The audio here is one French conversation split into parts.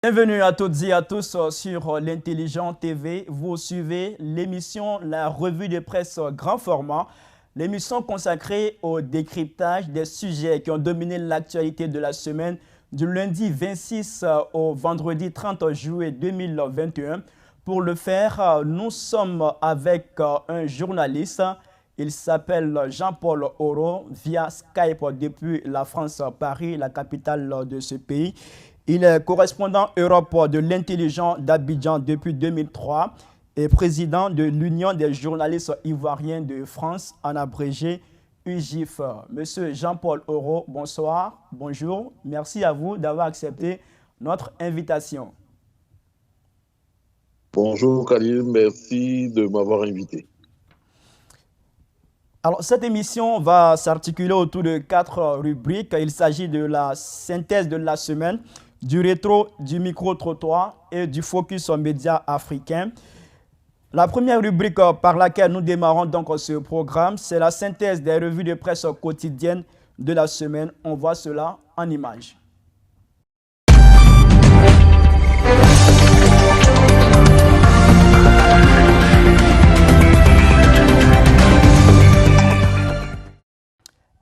Bienvenue à toutes et à tous sur l'Intelligent TV. Vous suivez l'émission La Revue de presse grand format, l'émission consacrée au décryptage des sujets qui ont dominé l'actualité de la semaine du lundi 26 au vendredi 30 juillet 2021. Pour le faire, nous sommes avec un journaliste. Il s'appelle Jean-Paul Oro via Skype depuis la France, Paris, la capitale de ce pays. Il est correspondant Europe de l'Intelligent d'Abidjan depuis 2003 et président de l'Union des journalistes ivoiriens de France, en abrégé UJIF. Monsieur Jean-Paul Oro, bonsoir, bonjour. Merci à vous d'avoir accepté notre invitation. Bonjour Khalil, merci de m'avoir invité. Alors, cette émission va s'articuler autour de 4 rubriques. Il s'agit de la synthèse de la semaine, du rétro, du micro-trottoir et du focus aux médias africains. La première rubrique par laquelle nous démarrons donc ce programme, c'est la synthèse des revues de presse quotidiennes de la semaine. On voit cela en images.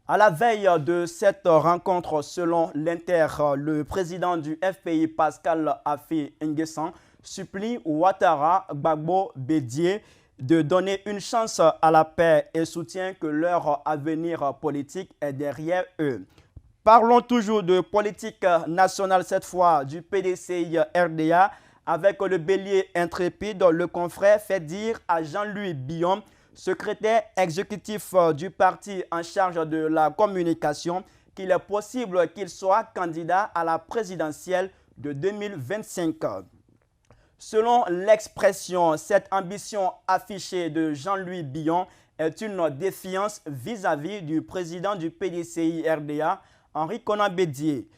À la veille de cette rencontre, selon l'Inter, le président du FPI, Pascal Affi N'Guessan, supplie Ouattara Gbagbo Bédié de donner une chance à la paix et soutient que leur avenir politique est derrière eux. Parlons toujours de politique nationale, cette fois du PDCI RDA, avec le bélier intrépide. Le confrère fait dire à Jean-Louis Billon, secrétaire exécutif du parti en charge de la communication, qu'il est possible qu'il soit candidat à la présidentielle de 2025. Selon l'expression, cette ambition affichée de Jean-Louis Billon est une défiance vis-à-vis du président du PDCI RDA, Henri Konan Bédié.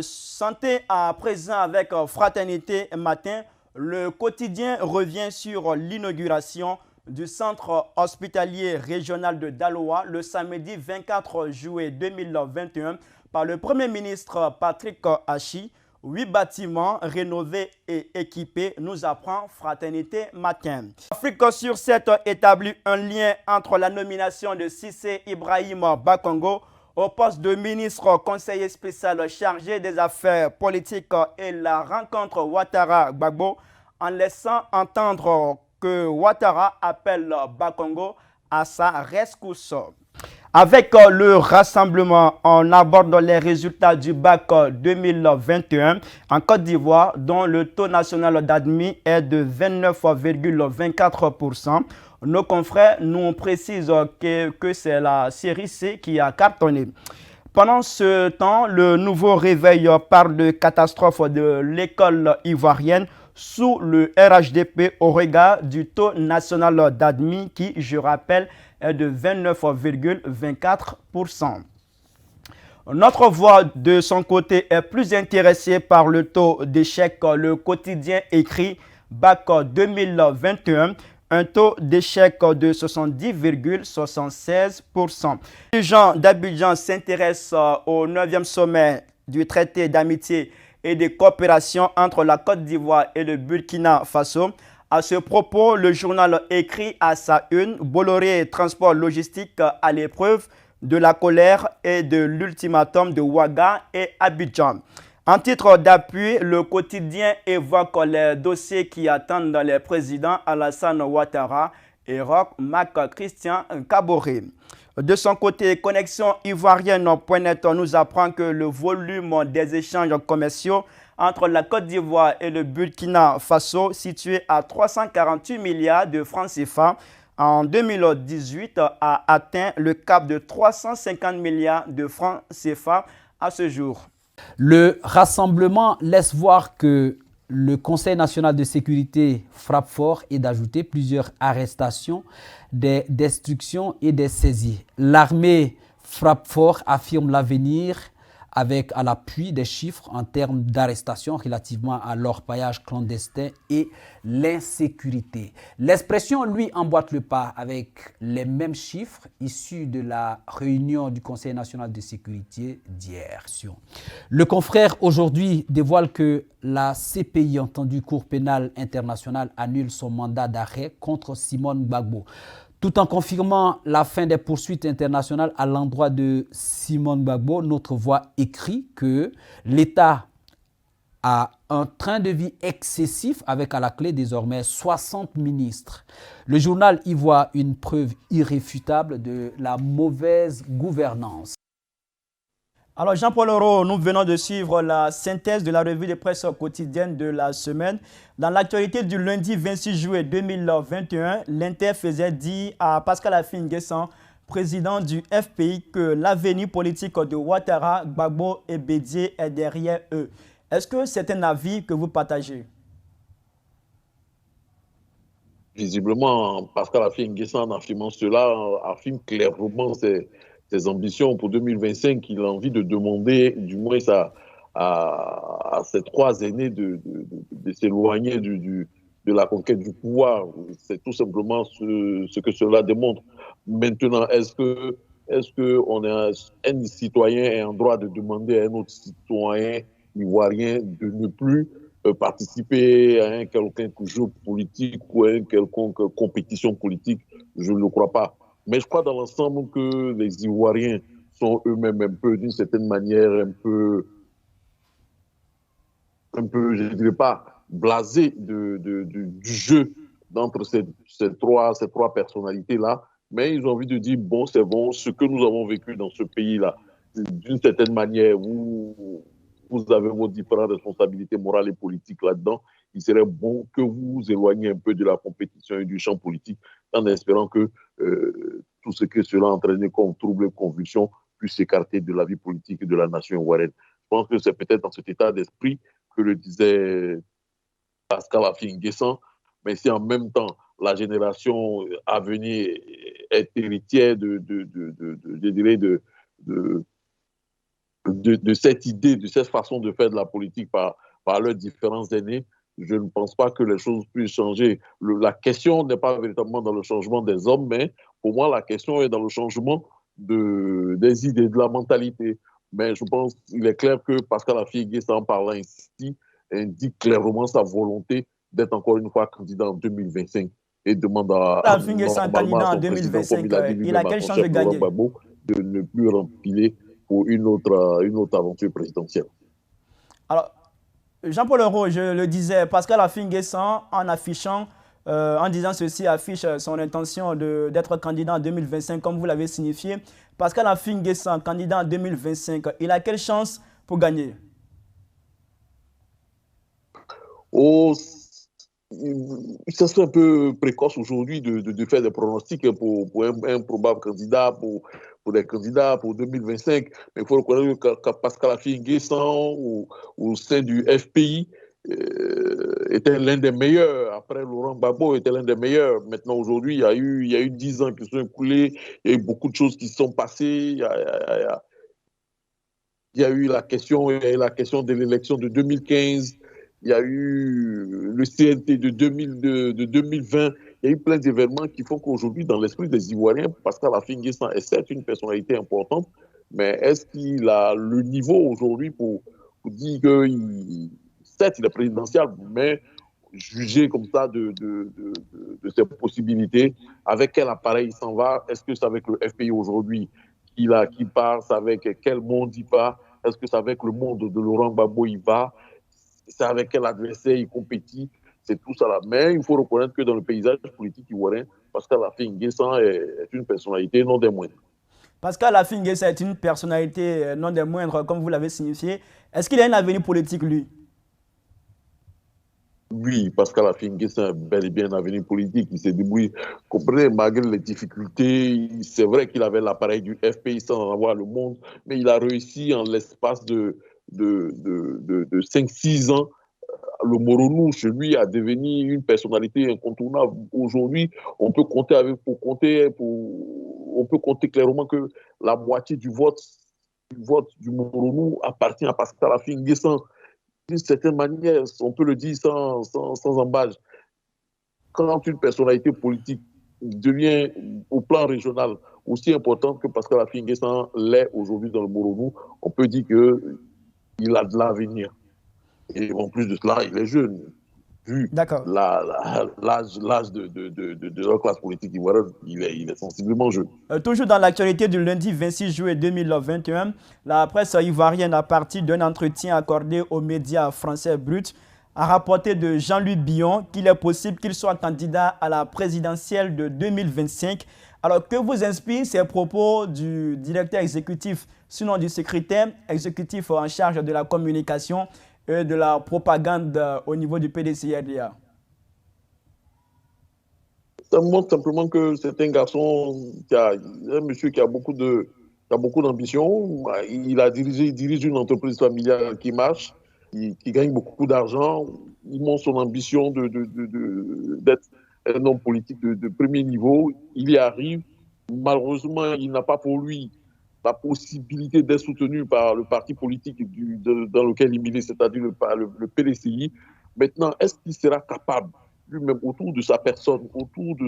Santé à présent avec Fraternité Matin, le quotidien revient sur l'inauguration du centre hospitalier régional de Daloa le samedi 24 juillet 2021 par le Premier ministre Patrick Hachi. 8 bâtiments rénovés et équipés, nous apprend Fraternité Matin. Afrique sur 7 établit un lien entre la nomination de Cissé Ibrahim Bakongo au poste de ministre conseiller spécial chargé des affaires politiques et la rencontre Ouattara-Gbagbo, en laissant entendre que Ouattara appelle Bakongo à sa rescousse. Avec le rassemblement, on aborde les résultats du bac 2021 en Côte d'Ivoire, dont le taux national d'admis est de 29,24%. Nos confrères nous précisent que c'est la série C qui a cartonné. Pendant ce temps, le nouveau réveil parle de catastrophe de l'école ivoirienne sous le RHDP au regard du taux national d'admis qui, je rappelle, est de 29,24%. Notre voix, de son côté, est plus intéressée par le taux d'échec. Le quotidien écrit bac 2021, un taux d'échec de 70,76%. Les gens d'Abidjan s'intéressent au 9e sommet du traité d'amitié et de coopération entre la Côte d'Ivoire et le Burkina Faso. À ce propos, le journal écrit à sa une, Bolloré Transport Logistique à l'épreuve de la colère et de l'ultimatum de Ouaga et Abidjan. En titre d'appui, le quotidien évoque les dossiers qui attendent les présidents Alassane Ouattara et Roch Marc Christian Kaboré. De son côté, Connexion Ivoirienne.net nous apprend que le volume des échanges commerciaux entre la Côte d'Ivoire et le Burkina Faso, situé à 348 milliards de francs CFA, en 2018 a atteint le cap de 350 milliards de francs CFA à ce jour. Le rassemblement laisse voir que le Conseil national de sécurité frappe fort et d'ajouter plusieurs arrestations, des destructions et des saisies. L'armée frappe fort, affirme l'avenir, avec à l'appui des chiffres en termes d'arrestation relativement à l'orpaillage clandestin et l'insécurité. L'expression, lui, emboîte le pas avec les mêmes chiffres issus de la réunion du Conseil national de sécurité d'hier. Le confrère aujourd'hui dévoile que la CPI, entendue Cour pénale internationale, annule son mandat d'arrêt contre Simone Gbagbo, tout en confirmant la fin des poursuites internationales à l'endroit de Simone Gbagbo. Notre Voix écrit que l'État a un train de vie excessif avec à la clé désormais 60 ministres. Le journal y voit une preuve irréfutable de la mauvaise gouvernance. Alors Jean-Paul Oro, nous venons de suivre la synthèse de la revue de presse quotidienne de la semaine. Dans l'actualité du lundi 26 juillet 2021, l'Inter faisait dire à Pascal Affi N'Guessan, président du FPI, que l'avenir politique de Ouattara, Gbagbo et Bédié est derrière eux. Est-ce que c'est un avis que vous partagez? Visiblement, Pascal Affi N'Guessan, en affirmant cela, affirme clairement ses ambitions pour 2025. Il a envie de demander, du moins à ses trois aînés, de s'éloigner de la conquête du pouvoir. C'est tout simplement ce que cela démontre. Maintenant, est-ce que un citoyen est en droit de demander à un autre citoyen ivoirien de ne plus participer à un quelconque jeu politique ou à une quelconque compétition politique? Je ne le crois pas. Mais je crois dans l'ensemble que les Ivoiriens sont eux-mêmes un peu, d'une certaine manière, un peu, je ne dirais pas, blasés du jeu d'entre ces trois personnalités-là. Mais ils ont envie de dire, bon, c'est bon, ce que nous avons vécu dans ce pays-là, d'une certaine manière, vous avez vos différentes responsabilités morales et politiques là-dedans, il serait bon que vous vous éloigniez un peu de la compétition et du champ politique en espérant que tout ce que cela a entraîné comme trouble et convulsion puisse s'écarter de la vie politique de la nation ivoirienne. Je pense que c'est peut-être dans cet état d'esprit que le disait Pascal Affi N'Guessan, mais si en même temps la génération à venir est héritière de cette idée, de cette façon de faire de la politique par leurs différents aînés, je ne pense pas que les choses puissent changer. La question n'est pas véritablement dans le changement des hommes, mais pour moi, la question est dans le changement des idées, de la mentalité. Mais je pense qu'il est clair que Pascal Affi N'Guessan, en parlant ici, indique clairement sa volonté d'être encore une fois candidat en 2025 et demande normalement à son président, comme il a dit lui-même à son chef Laurent Gbagbo, de ne plus rempiler pour une autre aventure présidentielle. Alors, Jean-Paul Oro, je le disais, Pascal Affi N'Guessan, en disant ceci, affiche son intention d'être candidat en 2025, comme vous l'avez signifié. Pascal Affi N'Guessan, candidat en 2025, il a quelle chance pour gagner? Ça serait un peu précoce aujourd'hui de faire des pronostics pour un probable candidat, pour des candidats pour 2025. Mais il faut reconnaître que Pascal Affi N'Guessan, au sein du FPI, était l'un des meilleurs. Après, Laurent Gbagbo était l'un des meilleurs. Maintenant, aujourd'hui, il y a eu 10 ans qui sont écoulés. Il y a eu beaucoup de choses qui se sont passées. Il y a eu la question de l'élection de 2015. Il y a eu le CNT de 2020. Il y a eu plein d'événements qui font qu'aujourd'hui, dans l'esprit des Ivoiriens, Pascal Affi N'Guessan est certes une personnalité importante, mais est-ce qu'il a le niveau aujourd'hui pour dire que, certes, il est présidentiel, mais juger comme ça de ses possibilités, avec quel appareil il s'en va? Est-ce que c'est avec le FPI aujourd'hui qui part? C'est avec quel monde il va? Est-ce que c'est avec le monde de Laurent Gbagbo il va? C'est avec quel adversaire il compétit? C'est tout ça là. Mais il faut reconnaître que dans le paysage politique ivoirien, Pascal Affi N'Guessan est une personnalité non des moindres. Pascal Affi N'Guessan est une personnalité non des moindres, comme vous l'avez signifié. Est-ce qu'il a un avenir politique, lui? Oui, Pascal Affi N'Guessan a bel et bien un avenir politique. Il s'est débrouillé. Comprenez, malgré les difficultés, c'est vrai qu'il avait l'appareil du FPI sans en avoir le monde, mais il a réussi en l'espace de 5-6 ans, le Moronou, chez lui, a devenu une personnalité incontournable. Aujourd'hui, on peut compter clairement que la moitié du vote vote du Moronou appartient à Pascal Affi N'Guessan. D'une certaine manière, on peut le dire sans embâche. Quand une personnalité politique devient au plan régional aussi importante que Pascal Affi N'Guessan l'est aujourd'hui dans le Moronou, on peut dire qu'il a de l'avenir. Et en plus de cela, il est jeune. Vu l'âge de la classe politique ivoirienne, il est sensiblement jeune. Toujours dans l'actualité du lundi 26 juillet 2021, la presse ivoirienne, à partir d'un entretien accordé aux médias français Brut, a rapporté de Jean-Louis Billon qu'il est possible qu'il soit candidat à la présidentielle de 2025. Alors, que vous inspirent ces propos du directeur exécutif, sinon du secrétaire exécutif en charge de la communication et de la propagande au niveau du PDCI-RDA? Ça montre simplement que c'est un garçon, un monsieur qui a beaucoup d'ambition. Il dirige une entreprise familiale qui marche, qui gagne beaucoup d'argent. Il montre son ambition d'être un homme politique de premier niveau. Il y arrive. Malheureusement, il n'a pas pour lui la possibilité d'être soutenu par le parti politique dans lequel il milite, c'est-à-dire le PDCI. Maintenant, est-ce qu'il sera capable, lui-même, autour de sa personne, autour de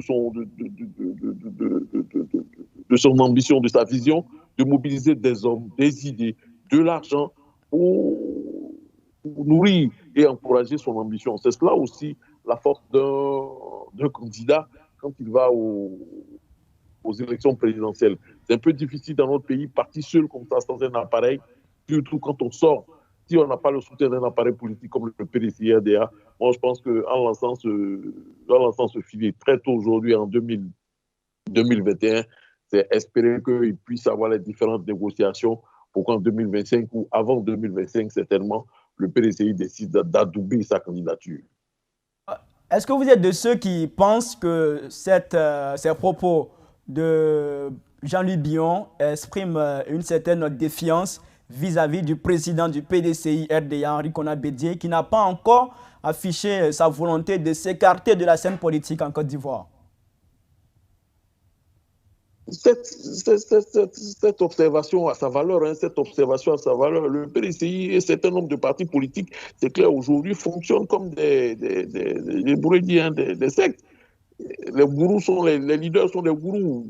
son ambition, de sa vision, de mobiliser des hommes, des idées, de l'argent pour nourrir et encourager son ambition? C'est cela aussi la force d'un candidat quand il va aux élections présidentielles. C'est un peu difficile dans notre pays, partir seul comme ça, sans un appareil, surtout quand on sort. Si on n'a pas le soutien d'un appareil politique comme le PDCI-RDA, moi je pense qu'en lançant ce filet très tôt aujourd'hui, en 2021, c'est espérer qu'il puisse avoir les différentes négociations pour qu'en 2025 ou avant 2025, certainement, le PDCI décide d'adouber sa candidature. Est-ce que vous êtes de ceux qui pensent que ces propos de Jean-Louis Billon exprime une certaine défiance vis-à-vis du président du PDCI-RDA, Henri Konan Bédié, qui n'a pas encore affiché sa volonté de s'écarter de la scène politique en Côte d'Ivoire? Cette observation a sa valeur, Le PDCI et certains nombres de partis politiques, c'est clair, aujourd'hui, fonctionnent comme des sectes. Les gourous les leaders sont des gourous.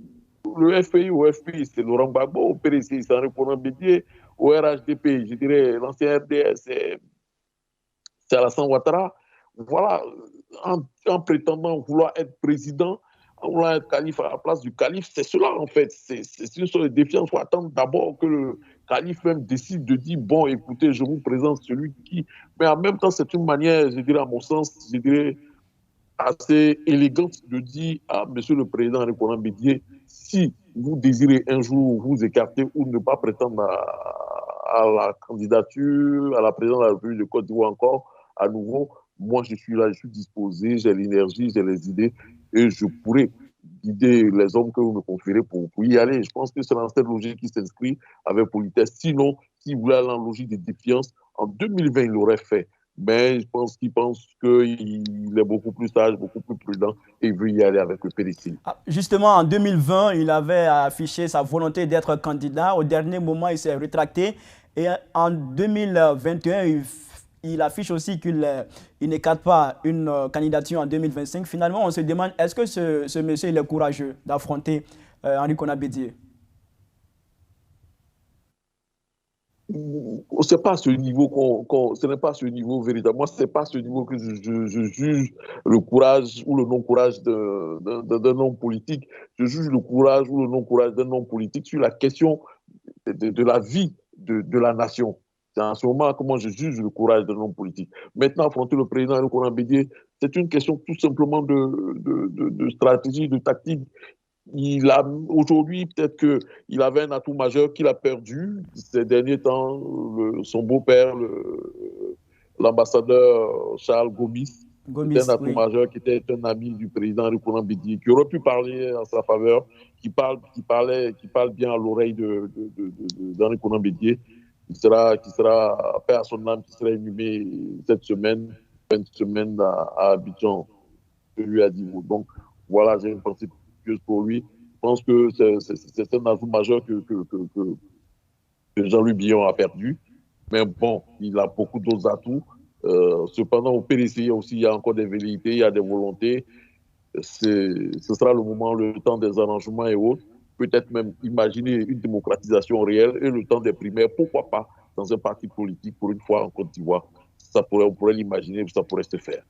Le FPI, au FPI, c'est Laurent Gbagbo. Au PDCI, c'est Henri Konan Bédié. Au RHDP, je dirais, l'ancien RDS, c'est Alassane Ouattara. Voilà, en prétendant vouloir être président, en vouloir être calife à la place du calife, c'est cela en fait. C'est une sorte de défiance. Il faut attendre d'abord que le calife même décide de dire, bon, écoutez, je vous présente celui qui... Mais en même temps, c'est une manière, je dirais, à mon sens, je dirais, assez élégante de dire à Monsieur le Président Henri Konan Bédié, si vous désirez un jour vous écarter ou ne pas prétendre à la candidature, à la présidence de la République de Côte d'Ivoire encore, à nouveau, moi je suis là, je suis disposé, j'ai l'énergie, j'ai les idées et je pourrais guider les hommes que vous me conférez pour y aller. Je pense que c'est dans cette logique qui s'inscrit avec politesse. Sinon, s'il voulait aller en logique de défiance, en 2020, il l'aurait fait. Mais je pense qu'il pense qu'il est beaucoup plus sage, beaucoup plus prudent et il veut y aller avec le PDCI. Justement, en 2020, il avait affiché sa volonté d'être candidat. Au dernier moment, il s'est rétracté. Et en 2021, il affiche aussi qu'il n'écarte pas une candidature en 2025. Finalement, on se demande, est-ce que ce monsieur il est courageux d'affronter Henri Konan Bédié? C'est pas ce niveau ce n'est pas ce niveau véritable. Moi, c'est pas ce niveau que je juge le courage ou le non-courage d'un homme politique. Je juge le courage ou le non-courage d'un homme politique sur la question de la vie de la nation. C'est en ce moment comment je juge le courage d'un homme politique. Maintenant, affronter le président Henri Konan Bédié, c'est une question tout simplement de stratégie, de tactique. Aujourd'hui, peut-être qu'il avait un atout majeur qu'il a perdu ces derniers temps. Son beau-père, l'ambassadeur Charles Gomis, c'était un atout majeur qui était un ami du président Henri Konan Bédié, qui aurait pu parler en sa faveur, qui parle bien à l'oreille d'Henri Konan Bédié, qui sera paix à son âme, qui sera inhumé cette semaine, fin de semaine à Abidjan, que lui a dit. Donc voilà, j'ai une pensée pour lui. Je pense que c'est un atout majeur que que Jean-Louis Billon a perdu. Mais bon, il a beaucoup d'autres atouts. Cependant, au PDC aussi, il y a encore des velléités, il y a des volontés. Ce sera le moment, le temps des arrangements et autres. Peut-être même imaginer une démocratisation réelle et le temps des primaires, pourquoi pas, dans un parti politique, pour une fois en Côte d'Ivoire. On pourrait l'imaginer, ça pourrait se faire.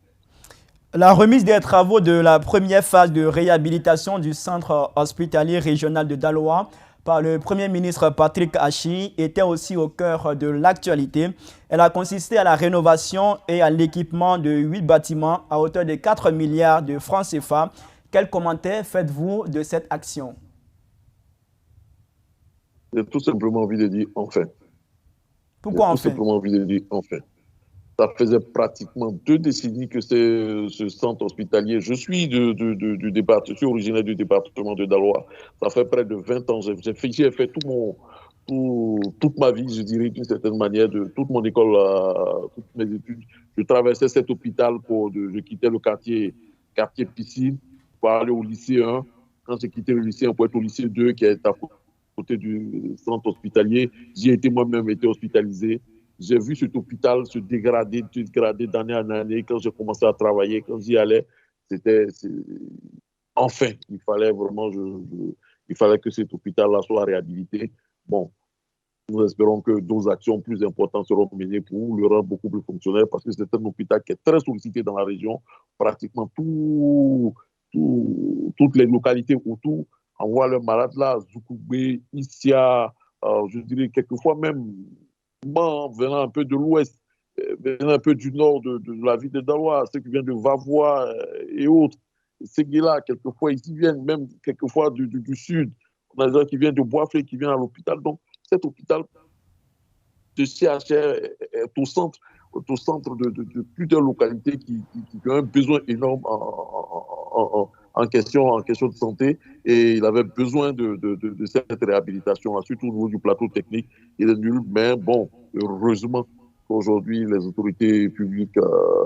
La remise des travaux de la première phase de réhabilitation du centre hospitalier régional de Daloa par le Premier ministre Patrick Achi était aussi au cœur de l'actualité. Elle a consisté à la rénovation et à l'équipement de 8 bâtiments à hauteur de 4 milliards de francs CFA. Quel commentaire faites-vous de cette action? J'ai tout simplement envie de dire enfin. Pourquoi enfin? Tout simplement envie de dire enfin. Ça faisait pratiquement 2 décennies que ce centre hospitalier. Je suis du département, je suis originaire du département de Daloa. Ça fait près de 20 ans. J'ai fait toute ma vie, je dirais d'une certaine manière, toute mon école, toutes mes études. Je traversais cet hôpital je quittais le quartier piscine pour aller au lycée 1. Quand j'ai quitté le lycée 1 pour être au lycée 2, qui est à côté du centre hospitalier, j'y ai été moi-même été hospitalisé. J'ai vu cet hôpital se dégrader d'année en année. Quand j'ai commencé à travailler, quand j'y allais, enfin, il fallait vraiment, il fallait que cet hôpital-là soit réhabilité. Bon, nous espérons que d'autres actions plus importantes seront menées pour le rendre beaucoup plus fonctionnel, parce que c'est un hôpital qui est très sollicité dans la région. Pratiquement toutes les localités autour envoient leurs malades là, Zoukoubé, Issia, je dirais quelquefois même venant un peu de l'ouest, venant un peu du nord de la ville de Daloa, ceux qui viennent de Vavois et autres. Ces gars-là, quelquefois, ils viennent même quelquefois du sud. On a des gens qui viennent de Boisflé, qui viennent à l'hôpital. Donc, cet hôpital de CHR est au centre de plusieurs localités qui ont un besoin énorme en question de santé, et il avait besoin de cette réhabilitation, surtout au niveau du plateau technique. Il est nul, mais bon, heureusement qu'aujourd'hui les autorités publiques,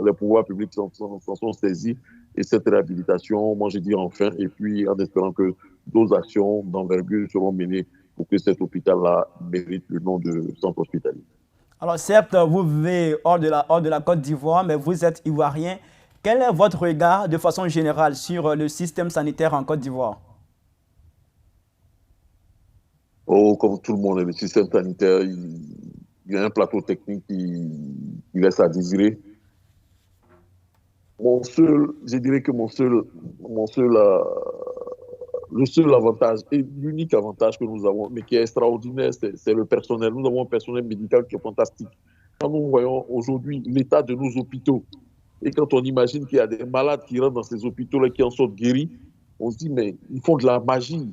les pouvoirs publics s'en sont saisis, et cette réhabilitation, moi je dis enfin, et puis en espérant que d'autres actions d'envergure seront menées pour que cet hôpital-là mérite le nom de centre hospitalier. Alors certes, vous vivez hors de la Côte d'Ivoire, mais vous êtes ivoirien. Quel est votre regard de façon générale sur le système sanitaire en Côte d'Ivoire? Oh, comme tout le monde, le système sanitaire, il y a un plateau technique qui laisse à désirer. Je dirais que le seul avantage et l'unique avantage que nous avons, mais qui est extraordinaire, c'est le personnel. Nous avons un personnel médical qui est fantastique. Quand nous voyons aujourd'hui l'état de nos hôpitaux, et quand on imagine qu'il y a des malades qui rentrent dans ces hôpitaux-là, qui en sortent guéris, on se dit, mais ils font de la magie.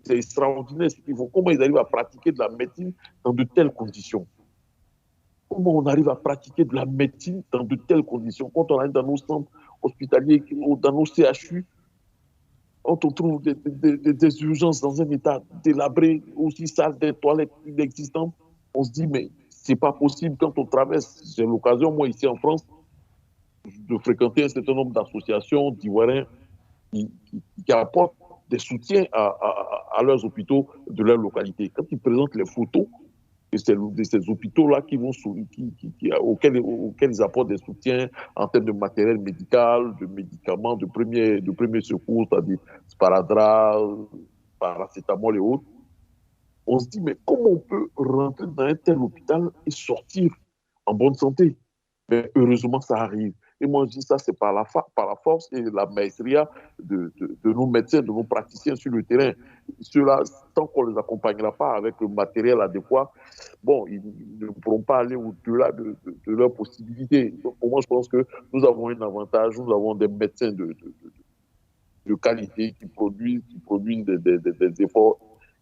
C'est extraordinaire ce qu'ils font. Comment ils arrivent à pratiquer de la médecine dans de telles conditions? Comment on arrive à pratiquer de la médecine dans de telles conditions? Quand on arrive dans nos centres hospitaliers, dans nos CHU, on trouve des urgences dans un état délabré, aussi sale, des toilettes inexistantes. On se dit, mais c'est pas possible quand on traverse. J'ai l'occasion, moi, ici en France, de fréquenter un certain nombre d'associations d'Ivoiriens qui apportent des soutiens à leurs hôpitaux de leur localité. Quand ils présentent les photos de ces hôpitaux-là auxquels ils apportent des soutiens en termes de matériel médical, de médicaments de premier secours, c'est-à-dire sparadrap, paracétamol et autres, on se dit, mais comment on peut rentrer dans un tel hôpital et sortir en bonne santé? Mais heureusement, ça arrive. Et moi, je dis ça, c'est par la force et la maestria de nos médecins, de nos praticiens sur le terrain. Ceux-là, tant qu'on ne les accompagnera pas avec le matériel adéquat, bon, ils ne pourront pas aller au-delà de leurs possibilités. Donc, pour moi, je pense que nous avons un avantage. Nous avons des médecins de qualité qui produisent des efforts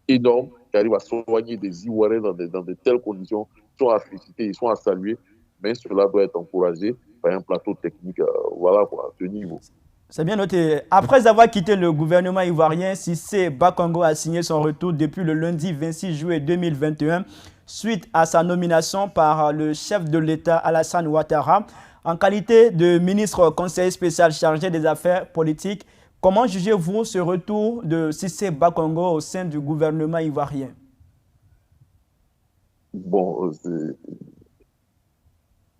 énormes, qui arrivent à soigner des Ivoiriens dans de telles conditions. Ils sont à féliciter, ils sont à saluer, mais cela doit être encouragé par un plateau technique, voilà, à ce niveau. C'est bien noté. Après avoir quitté le gouvernement ivoirien, Cissé Bakongo a signé son retour depuis le lundi 26 juillet 2021, suite à sa nomination par le chef de l'État Alassane Ouattara. En qualité de ministre conseiller spécial chargé des affaires politiques, comment jugez-vous ce retour de Cissé Bakongo au sein du gouvernement ivoirien? Bon,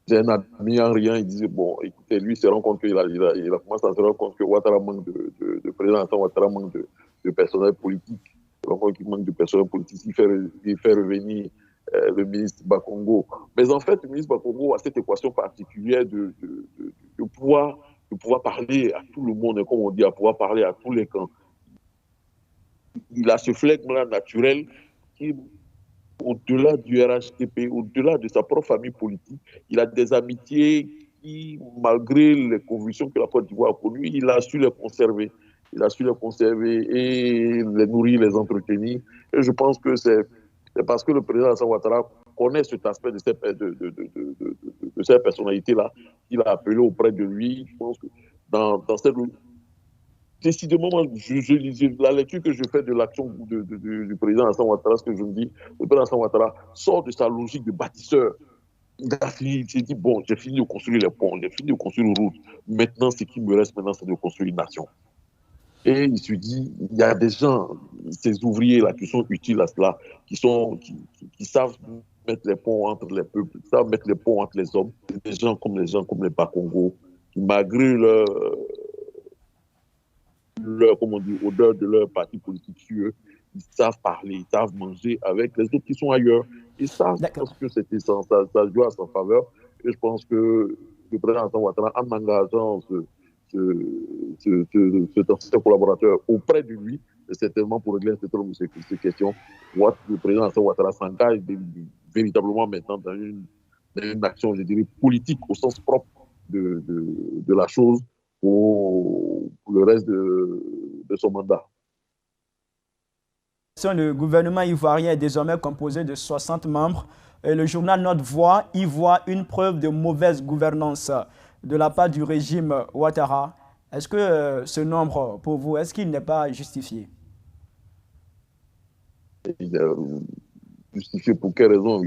j'ai un ami en rien, il disait, bon, écoutez, lui, il se rend compte il a commencé à se rendre compte que Ouattara manque de président, Ouattara manque de personnel politique. Il se rend compte qu'il manque de personnel politique. Il fait revenir le ministre Bakongo. Mais en fait, le ministre Bakongo a cette équation particulière de pouvoir parler à tout le monde, et comme on dit, à pouvoir parler à tous les camps. Il a ce flegme-là naturel qui, au-delà du RHDP, au-delà de sa propre famille politique, il a des amitiés qui, malgré les convulsions que la Côte d'Ivoire a connues, il a su les conserver. Il a su les conserver et les nourrir, les entretenir. Et je pense que c'est parce que le président Alassane Ouattara connaît cet aspect de cette personnalité-là qu'il a appelé auprès de lui. Je pense que dans cette décidément, la lecture que je fais de l'action du président Alassane Ouattara, ce que je me dis, le président Alassane Ouattara sort de sa logique de bâtisseur. Il s'est dit, bon, j'ai fini de construire les ponts, j'ai fini de construire les routes. Maintenant, ce qui me reste maintenant, c'est de construire une nation. Et il se dit, il y a des gens, ces ouvriers-là, qui sont utiles à cela, qui savent mettre les ponts entre les peuples, qui savent mettre les ponts entre les hommes. Des gens comme les Bakongo, qui, malgré comme on dit, odeur de leur parti politique sur eux, ils savent parler, ils savent manger avec les autres qui sont ailleurs. Et ça, je pense que ça joue à sa faveur. Et je pense que le président Alassane Ouattara, en engageant cet ancien collaborateur auprès de lui, c'est certainement pour régler un certain nombre de ces questions. Le président Alassane Ouattara s'engage véritablement maintenant dans une action, je dirais, politique au sens propre de la chose pour le reste de son mandat. Le gouvernement ivoirien est désormais composé de 60 membres et le journal Notre Voix y voit une preuve de mauvaise gouvernance de la part du régime Ouattara. Est-ce que ce nombre, pour vous, est-ce qu'il n'est pas justifié? Justifié pour quelle raison?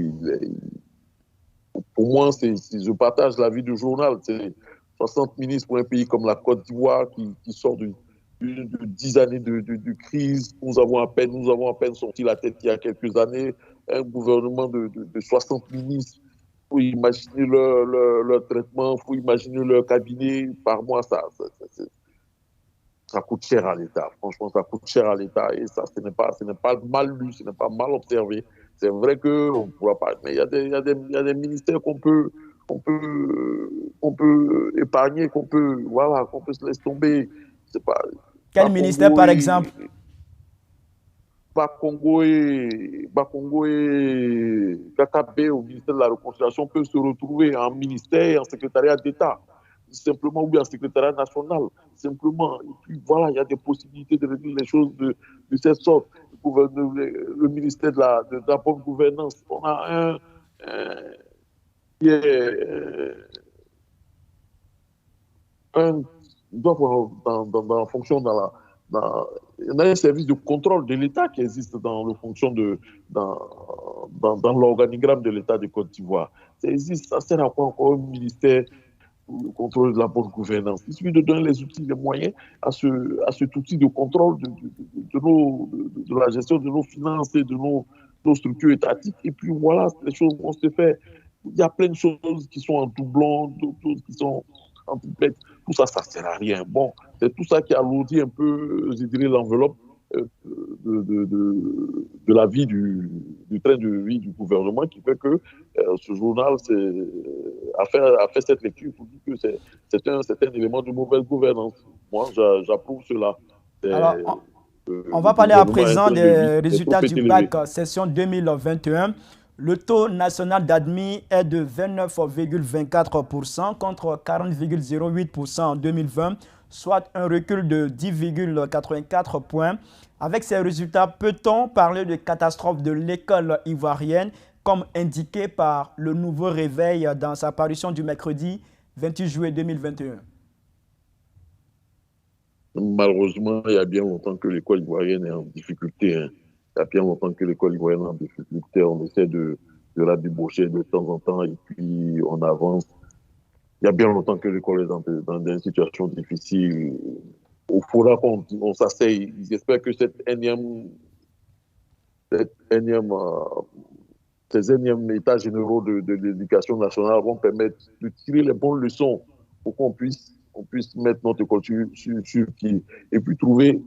Pour moi, je partage l'avis du journal. C'est 60 ministres pour un pays comme la Côte d'Ivoire qui sort de 10 années de crise. Nous avons à peine sorti la tête il y a quelques années. Un gouvernement de 60 ministres. Il faut imaginer leur traitement, il faut imaginer leur cabinet. Par mois, ça coûte cher à l'État. Franchement, ça coûte cher à l'État et ça, ce n'est pas mal lu, ce n'est pas mal observé. C'est vrai qu'on ne pourra pas, mais il y a des ministères qu'on peut épargner, qu'on peut se laisser tomber. C'est pas, Quel ministère, par exemple? Bakongo et Kakabe au ministère de la Réconciliation peuvent se retrouver en ministère et en secrétariat d'État, simplement, ou en secrétariat national, simplement. Et puis voilà, il y a des possibilités de régler les choses de cette sorte. Le ministère de la bonne gouvernance, on a un qui est en fonction il y a un service de contrôle de l'État qui existe dans l'organigramme de l'État de Côte d'Ivoire. Ça existe, ça sert à quoi encore un ministère pour le contrôle de la bonne gouvernance? Il suffit de donner les outils, les moyens à cet outil de contrôle de la gestion de nos finances et de nos structures étatiques. Et puis voilà, les choses vont se faire. Il y a plein de choses qui sont en doublon, d'autres choses qui sont en triplette. Tout ça, ça ne sert à rien. Bon, c'est tout ça qui alourdit un peu, je dirais, l'enveloppe de la vie du train de vie du gouvernement, qui fait que ce journal a fait cette lecture pour dire que c'est un élément de mauvaise gouvernance. Moi, j'approuve cela. Alors, on va parler à présent des résultats du bac session 2021. Le taux national d'admis est de 29,24% contre 40,08% en 2020, soit un recul de 10,84 points. Avec ces résultats, peut-on parler de catastrophe de l'école ivoirienne, comme indiqué par le Nouveau Réveil dans sa parution du mercredi 28 juillet 2021? Malheureusement, il y a bien longtemps que l'école ivoirienne est en difficulté. Il y a bien longtemps que l'école ivoirienne est en difficulté. On essaie de la débaucher de temps en temps et puis on avance. Il y a bien longtemps que l'école est dans des situations difficiles. Il faudra qu'on s'asseye. J'espère que cette énième ces énièmes états généraux de l'éducation nationale vont permettre de tirer les bonnes leçons pour qu'on puisse mettre notre école sur pied et puis trouver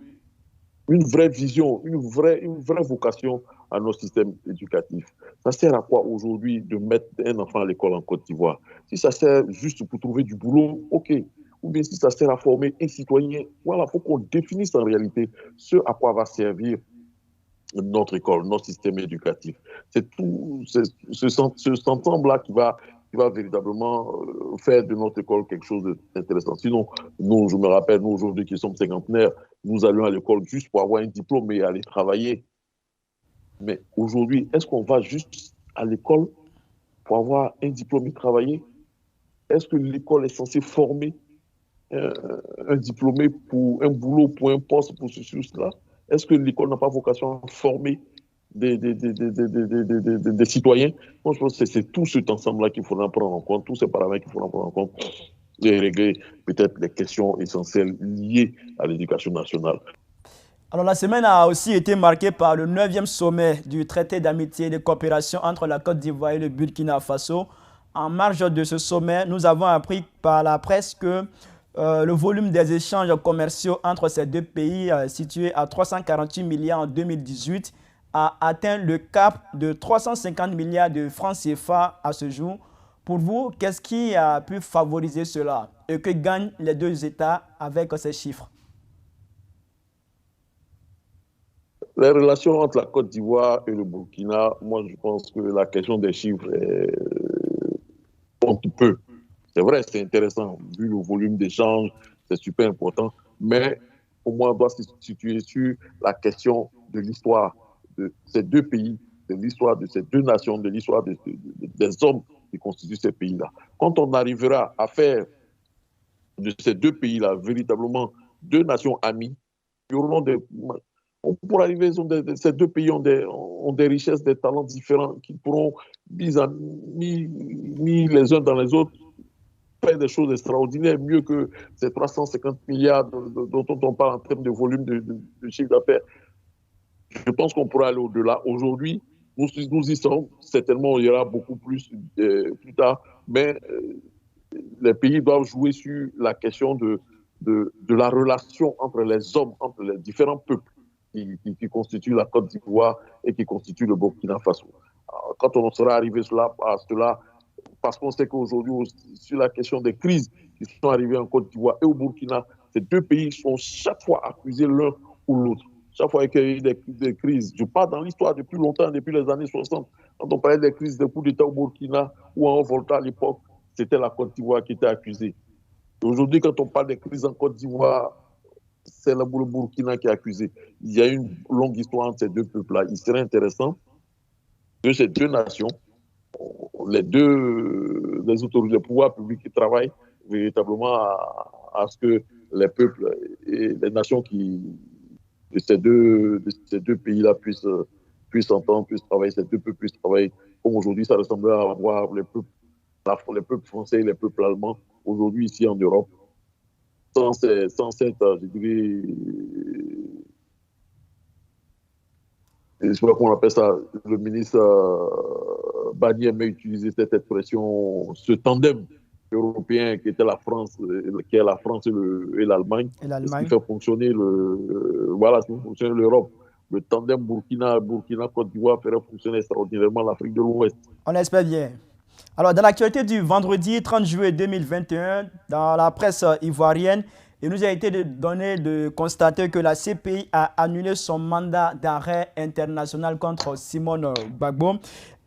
une vraie vision, une vraie vocation à notre système éducatif. Ça sert à quoi aujourd'hui de mettre un enfant à l'école en Côte d'Ivoire? Si ça sert juste pour trouver du boulot, OK. Ou bien si ça sert à former un citoyen, voilà, il faut qu'on définisse en réalité ce à quoi va servir notre école, notre système éducatif. C'est tout ce ensemble-là qui va véritablement faire de notre école quelque chose d'intéressant. Sinon, nous, je me rappelle, nous aujourd'hui qui sommes cinquantenaires, nous allions à l'école juste pour avoir un diplôme et aller travailler. Mais aujourd'hui, est-ce qu'on va juste à l'école pour avoir un diplôme et travailler? Est-ce que l'école est censée former un diplômé pour un boulot, pour un poste, pour ceci ou cela? Est-ce que l'école n'a pas vocation à former des citoyens? Moi, je pense que c'est tout cet ensemble-là qu'il faudra prendre en compte, tous ces paramètres qu'il faudra prendre en compte et régler peut-être les questions essentielles liées à l'éducation nationale. Alors, la semaine a aussi été marquée par le 9e sommet du traité d'amitié et de coopération entre la Côte d'Ivoire et le Burkina Faso. En marge de ce sommet, nous avons appris par la presse que le volume des échanges commerciaux entre ces deux pays, situé à 348 milliards en 2018, a atteint le cap de 350 milliards de francs CFA à ce jour. Pour vous, qu'est-ce qui a pu favoriser cela et que gagnent les deux États avec ces chiffres? Les relations entre la Côte d'Ivoire et le Burkina, moi je pense que la question des chiffres compte peu. C'est vrai, c'est intéressant, vu le volume d'échanges, c'est super important, mais pour moi, on doit se situer sur la question de l'histoire de ces deux pays, de l'histoire de ces deux nations, de l'histoire des hommes qui constituent ces pays-là. Quand on arrivera à faire de ces deux pays-là véritablement deux nations amies, qui auront pour arriver, ces deux pays ont des richesses, des talents différents qui pourront, mis les uns dans les autres, faire des choses extraordinaires, mieux que ces 350 milliards dont on parle en termes de volume de chiffre d'affaires. Je pense qu'on pourra aller au-delà. Aujourd'hui, nous y sommes. Certainement, il y aura beaucoup plus tard, mais les pays doivent jouer sur la question de la relation entre les hommes, entre les différents peuples qui constituent la Côte d'Ivoire et qui constituent le Burkina Faso. Alors, quand on sera arrivé à cela, parce qu'on sait qu'aujourd'hui, sur la question des crises qui sont arrivées en Côte d'Ivoire et au Burkina, ces deux pays sont chaque fois accusés l'un ou l'autre. Chaque fois qu'il y a eu des crises, je parle dans l'histoire depuis longtemps, depuis les années 60, quand on parlait des crises de coups d'État au Burkina ou en Volta à l'époque, c'était la Côte d'Ivoire qui était accusée. Aujourd'hui, quand on parle des crises en Côte d'Ivoire, c'est le Burkina qui est accusé. Il y a une longue histoire entre ces deux peuples-là. Il serait intéressant que ces deux nations, les autorités, les pouvoirs publics qui travaillent véritablement à ce que les peuples et les nations de ces deux pays-là puissent s'entendre, puissent travailler, ces deux peuples puissent travailler. Comme aujourd'hui, ça ressemblait à voir les peuples français et les peuples allemands aujourd'hui ici en Europe, sans cette, je dirais, je sais pas comment on appelle ça, le ministre Barnier aimait utiliser cette expression, ce tandem européen qui était la France, qui est la France et l'Allemagne, ce qui fait fonctionner l'Europe. Le tandem Burkina-Côte d'Ivoire ferait fonctionner extraordinairement l'Afrique de l'Ouest. On l'espère bien. Alors, dans l'actualité du vendredi 30 juillet 2021, dans la presse ivoirienne, il nous a été donné de constater que la CPI a annulé son mandat d'arrêt international contre Simone Gbagbo.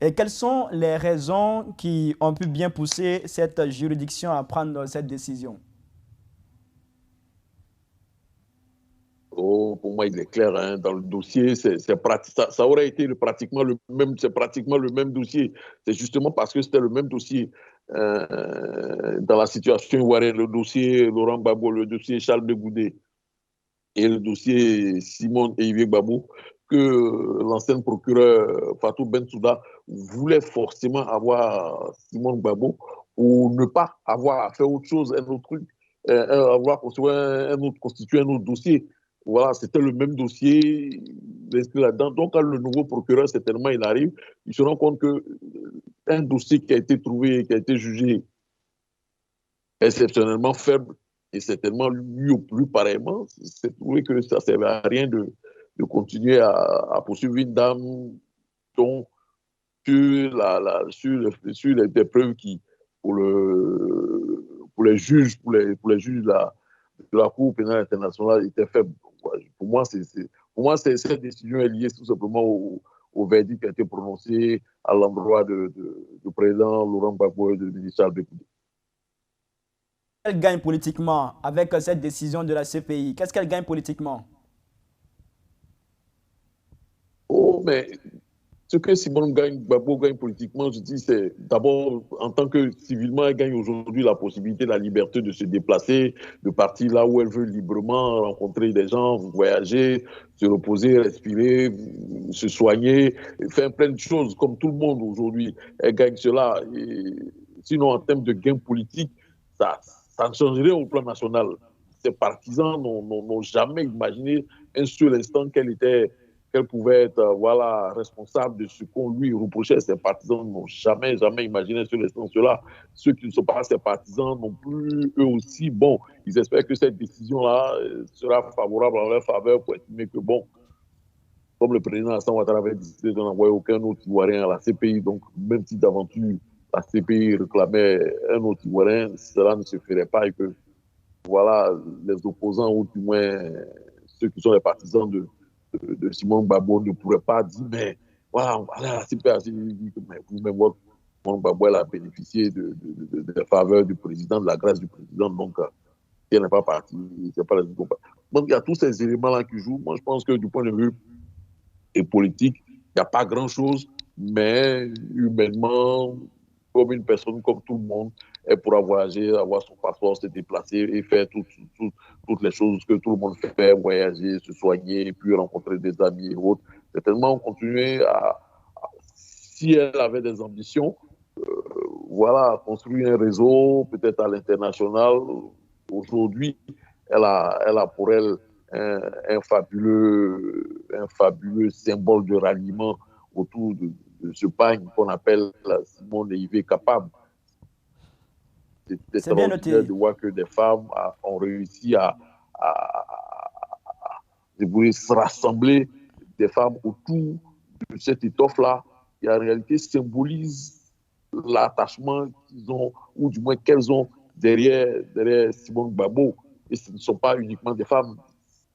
Et quelles sont les raisons qui ont pu bien pousser cette juridiction à prendre cette décision? Oh, pour moi, il est clair, hein, dans le dossier, ça aurait été pratiquement le même dossier. C'est justement parce que c'était le même dossier dans la situation ivoirienne, le dossier Laurent Gbagbo, le dossier Charles de Goudet et le dossier Simone et Yves Gbagbo, que l'ancien procureur Fatou Bensouda voulait forcément avoir Simone Gbagbo pour ne pas avoir à faire autre chose, un autre truc, avoir constitué un autre dossier. Voilà, c'était le même dossier inscrit là-dedans. Donc, quand le nouveau procureur, certainement, il arrive, il se rend compte que un dossier qui a été trouvé, qui a été jugé exceptionnellement faible, et certainement lui au plus pareillement, c'est trouvé que ça ne servait à rien de continuer à poursuivre une dame dont sur des preuves qui, pour les juges, pour les juges de la Cour pénale internationale étaient faibles. Pour moi, cette décision est liée tout simplement au verdict qui a été prononcé à l'endroit du président Laurent Gbagbo et du ministre Albert Koudé. Elle gagne politiquement avec cette décision de la CPI? Qu'est-ce qu'elle gagne politiquement? Oh, mais ce que Simone Gbagbo gagne politiquement, je dis, c'est d'abord, en tant que civilement, elle gagne aujourd'hui la possibilité, la liberté de se déplacer, de partir là où elle veut librement, rencontrer des gens, voyager, se reposer, respirer, se soigner, faire plein de choses comme tout le monde aujourd'hui. Elle gagne cela. Et sinon, en termes de gain politique, ça ne changerait au plan national. Ses partisans n'ont jamais imaginé un seul instant qu'elle pouvait être responsable de ce qu'on lui reprochait. Ses partisans n'ont jamais imaginé sur l'instant cela. Ceux qui ne sont pas ses partisans non plus, eux aussi, bon, ils espèrent que cette décision-là sera favorable en leur faveur pour estimer que, bon, comme le président Alassane Ouattara avait décidé de n'envoyer aucun autre Ivoirien à la CPI, donc même si d'aventure la CPI réclamait un autre Ivoirien, cela ne se ferait pas et que, voilà, les opposants, ou du moins ceux qui sont les partisans de Simone Gbagbo ne pourrait pas dire, mais voilà, on va aller à la CPI. Mais vous-même, Simone Gbagbo, elle a bénéficié de la faveur du président, de la grâce du président, donc elle n'est pas partie, c'est pas les autres. Donc il y a tous ces éléments-là qui jouent. Moi, je pense que du point de vue politique, il n'y a pas grand-chose, mais humainement, comme une personne, comme tout le monde, elle pourra voyager, avoir son passeport, se déplacer et faire toutes les choses que tout le monde fait, voyager, se soigner, et puis rencontrer des amis et autres. Certainement, on continuer si elle avait des ambitions, voilà, construire un réseau, peut-être à l'international. Aujourd'hui, elle a pour elle un fabuleux symbole de ralliement autour de ce pagne qu'on appelle Simone Yves Capable. C'est extraordinaire de voir que des femmes ont réussi à se rassembler, des femmes autour de cette étoffe-là, qui en réalité symbolise l'attachement qu'ils ont, ou du moins qu'elles ont derrière Simone Gbagbo. Et ce ne sont pas uniquement des femmes.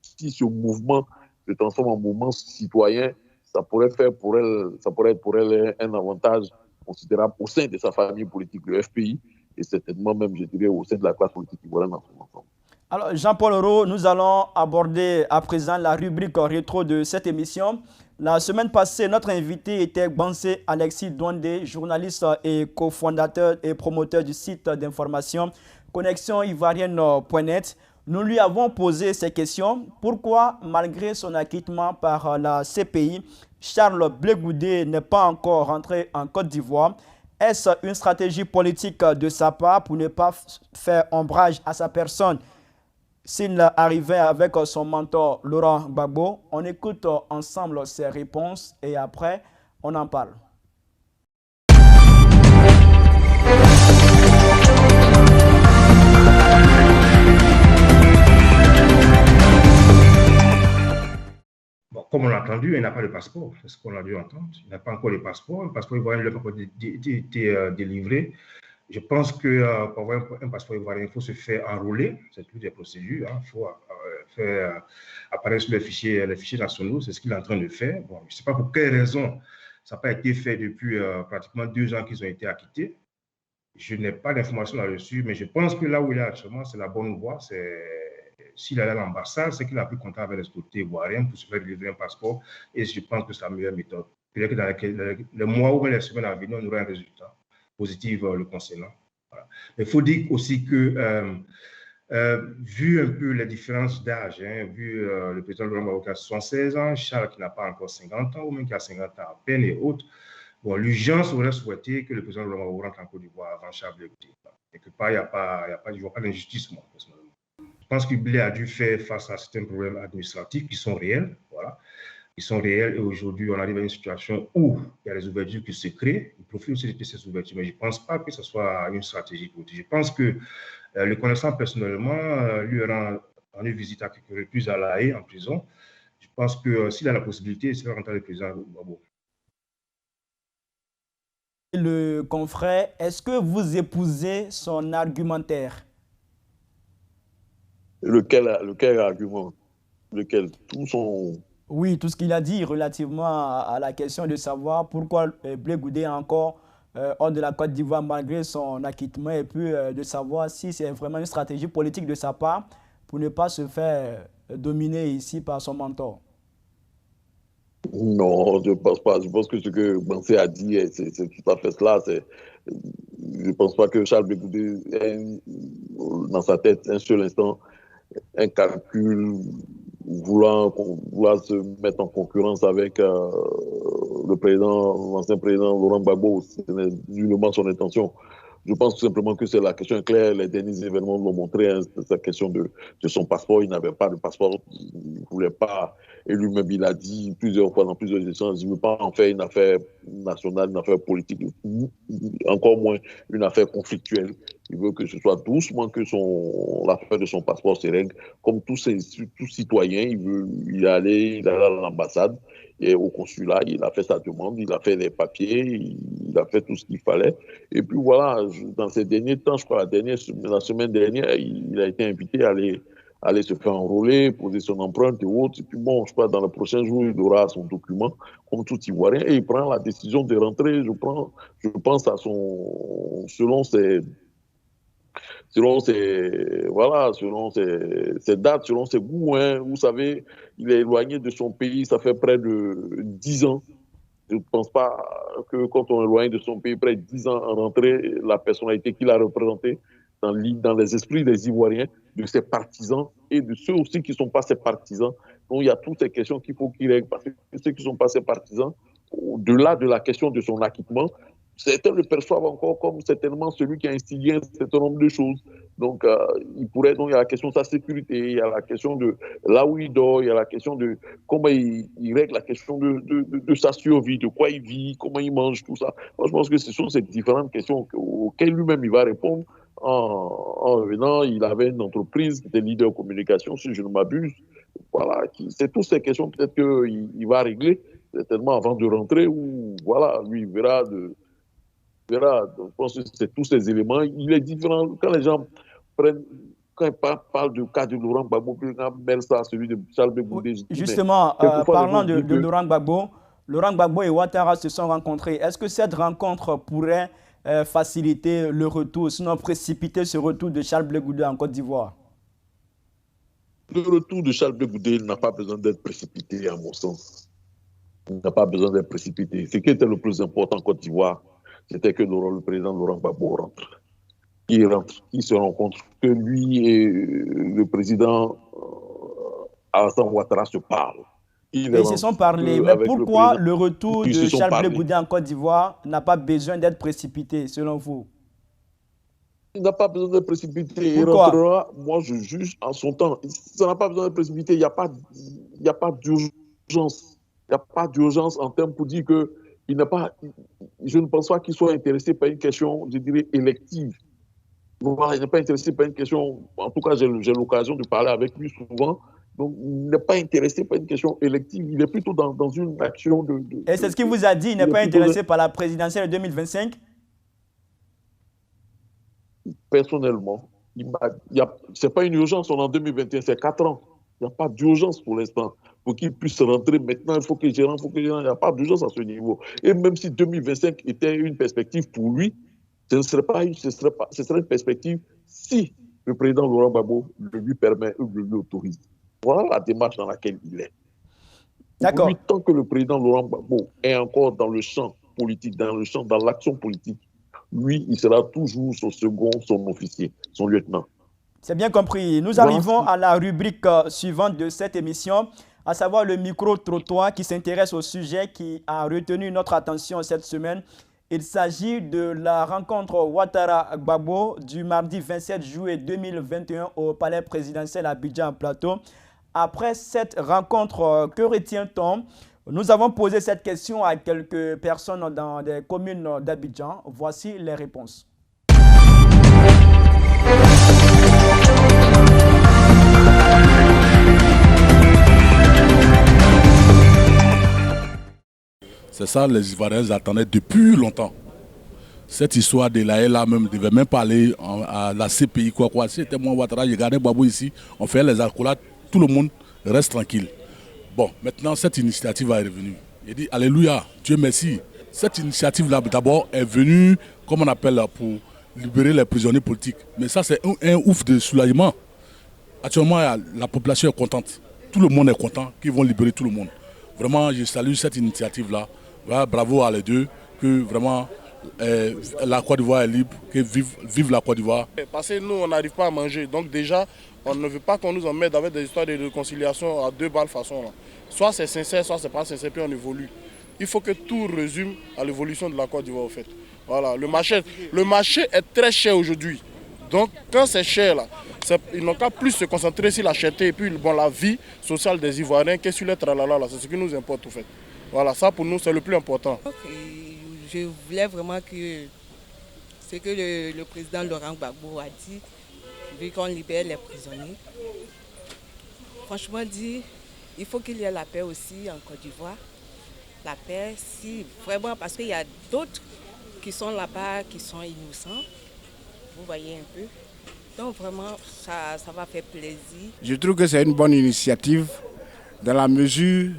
Si ce mouvement se transforme en mouvement citoyen, ça pourrait être pour elle un avantage considérable au sein de sa famille politique, le FPI, et certainement même, je dirais, au sein de la classe politique ivoirienne dans son ensemble. Alors, Jean-Paul Oro, nous allons aborder à présent la rubrique rétro de cette émission. La semaine passée, notre invité était Bansé Alexis Douandé, journaliste et cofondateur et promoteur du site d'information connexioivoirienne.net. Nous lui avons posé ces questions. Pourquoi, malgré son acquittement par la CPI, Charles Blé Goudé n'est pas encore rentré en Côte d'Ivoire? Est-ce une stratégie politique de sa part pour ne pas faire ombrage à sa personne s'il arrivait avec son mentor Laurent Gbagbo? On écoute ensemble ses réponses et après, on en parle. Bon, comme on l'a entendu, il n'a pas de passeport. C'est ce qu'on a dû entendre. Il n'a pas encore de passeport. Le passeport ivoirien ne l'a pas encore été délivré. Je pense que pour avoir un passeport ivoirien, il faut se faire enrôler. C'est toutes les procédures. Il faut faire apparaître sur les fichiers nationaux. C'est ce qu'il est en train de faire. Bon, je ne sais pas pour quelle raison ça n'a pas été fait depuis pratiquement 2 ans qu'ils ont été acquittés. Je n'ai pas d'informations là-dessus, mais je pense que là où il est actuellement, c'est la bonne voie. S'il allait à l'ambassade, c'est qu'il a pris contact avec les autorités ivoiriennes pour se faire délivrer un passeport. Et je pense que c'est la meilleure méthode. Peut-être que dans les mois ou les semaines à venir, on aura un résultat positif le concernant. Voilà. Mais il faut dire aussi que, vu un peu les différences d'âge, vu le président Laurent Gbagbo qui a 76 ans, Charles qui n'a pas encore 50 ans, ou même qui a 50 ans à peine et autres, bon, l'urgence aurait souhaité que le président Laurent Gbagbo rentre en Côte d'Ivoire avant Charles Blé Goudé. Quelque part, il n'y a pas d'injustice, moi, personnellement. pense que Blé a dû faire face à certains problèmes administratifs qui sont réels, voilà. Ils sont réels et aujourd'hui, on arrive à une situation où il y a des ouvertures qui se créent. Il profite aussi de ces ouvertures, mais je ne pense pas que ce soit une stratégie politique. Je pense que le connaissant personnellement, lui rend une visite à quelques reprises à La Haye en prison. Je pense que s'il a la possibilité, il va rentrer le président Gbagbo. Le confrère, est-ce que vous épousez son argumentaire? Lequel argument? Lequel? Tout son... Oui, tout ce qu'il a dit relativement à la question de savoir pourquoi Blé Goudé est encore hors de la Côte d'Ivoire malgré son acquittement et puis de savoir si c'est vraiment une stratégie politique de sa part pour ne pas se faire dominer ici par son mentor. Non, je ne pense pas. Je pense que ce que Bansé a dit, c'est tout à fait cela. Je ne pense pas que Charles Blé Goudé ait dans sa tête un seul instant un calcul vouloir se mettre en concurrence avec l'ancien président Laurent Gbagbo. Ce n'est nullement son intention. Je pense tout simplement que c'est la question claire. Les derniers événements l'ont montré. Hein, c'est la question de son passeport. Il n'avait pas de passeport. Il ne voulait pas. Et lui-même, il a dit plusieurs fois dans plusieurs échanges, il ne veut pas en faire une affaire nationale, une affaire politique, encore moins une affaire conflictuelle. Il veut que ce soit doucement que l'affaire de son passeport se règle. Comme tout citoyen, il est allé à l'ambassade et au consulat, il a fait sa demande, il a fait les papiers, il a fait tout ce qu'il fallait. Et puis voilà, dans ces derniers temps, je crois la semaine dernière, il a été invité à aller se faire enrôler, poser son empreinte et autres. Et puis bon, je crois dans le prochain jour, il aura son document, comme tout Ivoirien, et il prend la décision de rentrer, je pense, selon ses dates, selon ses goûts. Hein. Vous savez, il est éloigné de son pays, ça fait près de 10 ans. Je ne pense pas que quand on est éloigné de son pays, près de 10 ans en rentrée, la personnalité qu'il a représentée dans les esprits des Ivoiriens, de ses partisans et de ceux aussi qui ne sont pas ses partisans. Donc, il y a toutes ces questions qu'il faut qu'il règle, parce que ceux qui ne sont pas ses partisans, au-delà de la question de son acquittement, certains le perçoivent encore comme certainement celui qui a instigé un certain nombre de choses. Donc, il y a la question de sa sécurité, il y a la question de là où il dort, il y a la question de comment il règle la question de sa survie, de quoi il vit, comment il mange, tout ça. Moi, je pense que ce sont ces différentes questions auxquelles lui-même il va répondre en revenant. Il avait une entreprise qui était leader communication, si je ne m'abuse. Voilà, c'est toutes ces questions peut-être qu'il va régler certainement avant de rentrer, ou voilà, lui, il verra. Donc, je pense que c'est tous ces éléments. Il est différent quand les gens quand ils parlent du cas de Laurent Gbagbo, ils mêlent ça à celui de Charles Blé Goudé. Justement, parlant de Laurent Gbagbo et Ouattara se sont rencontrés. Est-ce que cette rencontre pourrait faciliter le retour, sinon précipiter ce retour de Charles Blé Goudé en Côte d'Ivoire? Le retour de Charles Blé Goudé n'a pas besoin d'être précipité, à mon sens. Il n'a pas besoin d'être précipité. Ce qui était le plus important en Côte d'Ivoire, c'était que le président Laurent Gbagbo rentre. Il se rencontre, que lui et le président Alassane Ouattara se parlent. Ils se sont parlé, mais pourquoi le retour de Charles Blé Goudé en Côte d'Ivoire n'a pas besoin d'être précipité, selon vous? Il n'a pas besoin d'être précipité. Pourquoi? Il rentrera, moi je juge en son temps. Ça n'a pas besoin d'être précipité. Il n'y a pas d'urgence. Il n'y a pas d'urgence en termes pour dire que je ne pense pas qu'il soit intéressé par une question, je dirais, élective. Voilà, il n'est pas intéressé par une question, en tout cas j'ai l'occasion de parler avec lui souvent, donc il n'est pas intéressé par une question élective, il est plutôt dans une action de... Et c'est ce qu'il vous a dit, il n'est pas intéressé par la présidentielle de 2025? Personnellement, ce n'est pas une urgence, on est en 2021, c'est 4 ans. Il n'y a pas d'urgence pour l'instant. Pour qu'il puisse rentrer maintenant, il faut que je rentre, il n'y a pas d'urgence à ce niveau. Et même si 2025 était une perspective pour lui, ce serait une perspective si le président Laurent Gbagbo le lui permet ou le lui autorise. Voilà la démarche dans laquelle il est. D'accord. Tant que le président Laurent Gbagbo est encore dans le champ politique, dans l'action politique, lui, il sera toujours son second, son officier, son lieutenant. C'est bien compris. Nous arrivons à la rubrique suivante de cette émission, à savoir le micro-trottoir qui s'intéresse au sujet qui a retenu notre attention cette semaine. Il s'agit de la rencontre Ouattara-Gbagbo du mardi 27 juillet 2021 au palais présidentiel Abidjan Plateau. Après cette rencontre, que retient-on? Nous avons posé cette question à quelques personnes dans des communes d'Abidjan. Voici les réponses. C'est ça, les Ivoiriens attendaient depuis longtemps. Cette histoire de l'AELA même ne devait même pas aller à la CPI, quoi. C'était moi, Ouattara, j'ai gardé Gbagbo ici, on fait les accolades, tout le monde reste tranquille. Bon, maintenant, cette initiative est revenue. Il dit, alléluia, Dieu merci. Cette initiative-là, d'abord, est venue, comme on appelle, pour libérer les prisonniers politiques. Mais ça, c'est un ouf de soulagement. Actuellement, la population est contente. Tout le monde est content qu'ils vont libérer tout le monde. Vraiment, je salue cette initiative-là. Voilà, bravo à les deux, que vraiment la Côte d'Ivoire est libre, que vive la Côte d'Ivoire. Parce que nous, on n'arrive pas à manger. Donc déjà, on ne veut pas qu'on nous emmène avec des histoires de réconciliation à deux balles façon. Là. Soit c'est sincère, soit c'est pas sincère, puis on évolue. Il faut que tout résume à l'évolution de la Côte d'Ivoire, au fait. Voilà, le marché est très cher aujourd'hui. Donc quand c'est cher, là, ils n'ont qu'à plus se concentrer sur la cherté et puis bon, la vie sociale des Ivoiriens que sur les tralala. C'est ce qui nous importe, au fait. Voilà, ça pour nous, c'est le plus important. Je voulais vraiment que ce que le président Laurent Gbagbo a dit, vu qu'on libère les prisonniers. Franchement dit, il faut qu'il y ait la paix aussi en Côte d'Ivoire. La paix, si vraiment, parce qu'il y a d'autres qui sont là-bas, qui sont innocents. Vous voyez un peu. Donc vraiment, ça va faire plaisir. Je trouve que c'est une bonne initiative dans la mesure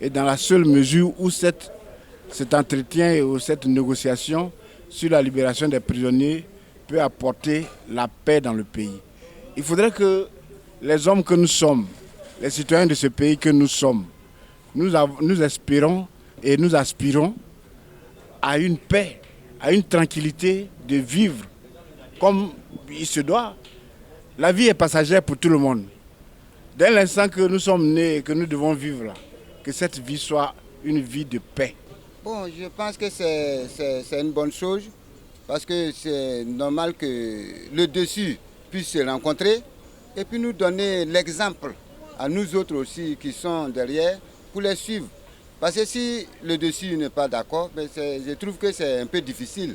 et dans la seule mesure où cet entretien ou cette négociation sur la libération des prisonniers peut apporter la paix dans le pays. Il faudrait que les hommes que nous sommes, les citoyens de ce pays que nous sommes, nous espérons et nous aspirons à une paix, à une tranquillité de vivre comme il se doit. La vie est passagère pour tout le monde. Dès l'instant que nous sommes nés et que nous devons vivre là, que cette vie soit une vie de paix. Bon, je pense que c'est une bonne chose parce que c'est normal que le dessus puisse se rencontrer et puis nous donner l'exemple à nous autres aussi qui sont derrière pour les suivre. Parce que si le dessus n'est pas d'accord, je trouve que c'est un peu difficile.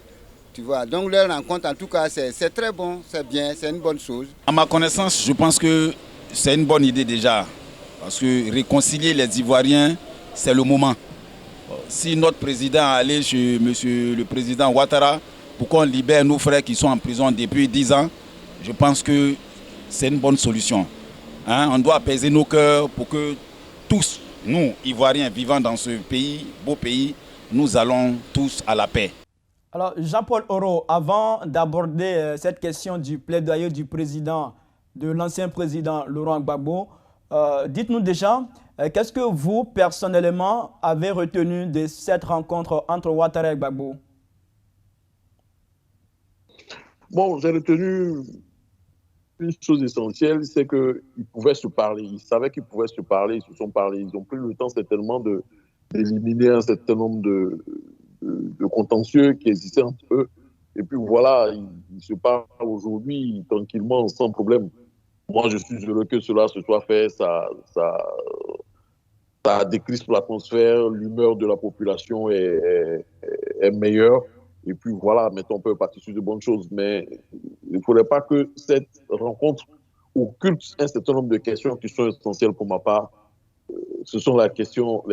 Tu vois. Donc leur rencontre, en tout cas, c'est très bon, c'est bien, c'est une bonne chose. À ma connaissance, je pense que c'est une bonne idée déjà. Parce que réconcilier les Ivoiriens, c'est le moment. Si notre président allait chez monsieur le président Ouattara pour qu'on libère nos frères qui sont en prison depuis 10 ans, je pense que c'est une bonne solution. Hein? On doit apaiser nos cœurs pour que tous, nous, Ivoiriens vivant dans ce pays, beau pays, nous allons tous à la paix. Alors, Jean-Paul Oro, avant d'aborder cette question du plaidoyer du président, de l'ancien président Laurent Gbagbo, dites-nous déjà, qu'est-ce que vous, personnellement, avez retenu de cette rencontre entre Ouattara et Gbagbo? Bon, j'ai retenu une chose essentielle, c'est qu'ils pouvaient se parler. Ils savaient qu'ils pouvaient se parler, ils se sont parlé. Ils ont pris le temps certainement d'éliminer un certain nombre de contentieux qui existaient entre eux. Et puis voilà, ils se parlent aujourd'hui tranquillement, sans problème. Moi, je suis heureux que cela se soit fait. Ça décrispe l'atmosphère, l'humeur de la population est meilleure. Et puis voilà, maintenant on peut partir sur de bonnes choses. Mais il ne faudrait pas que cette rencontre occulte un certain nombre de questions qui sont essentielles pour ma part. Ce sont les questions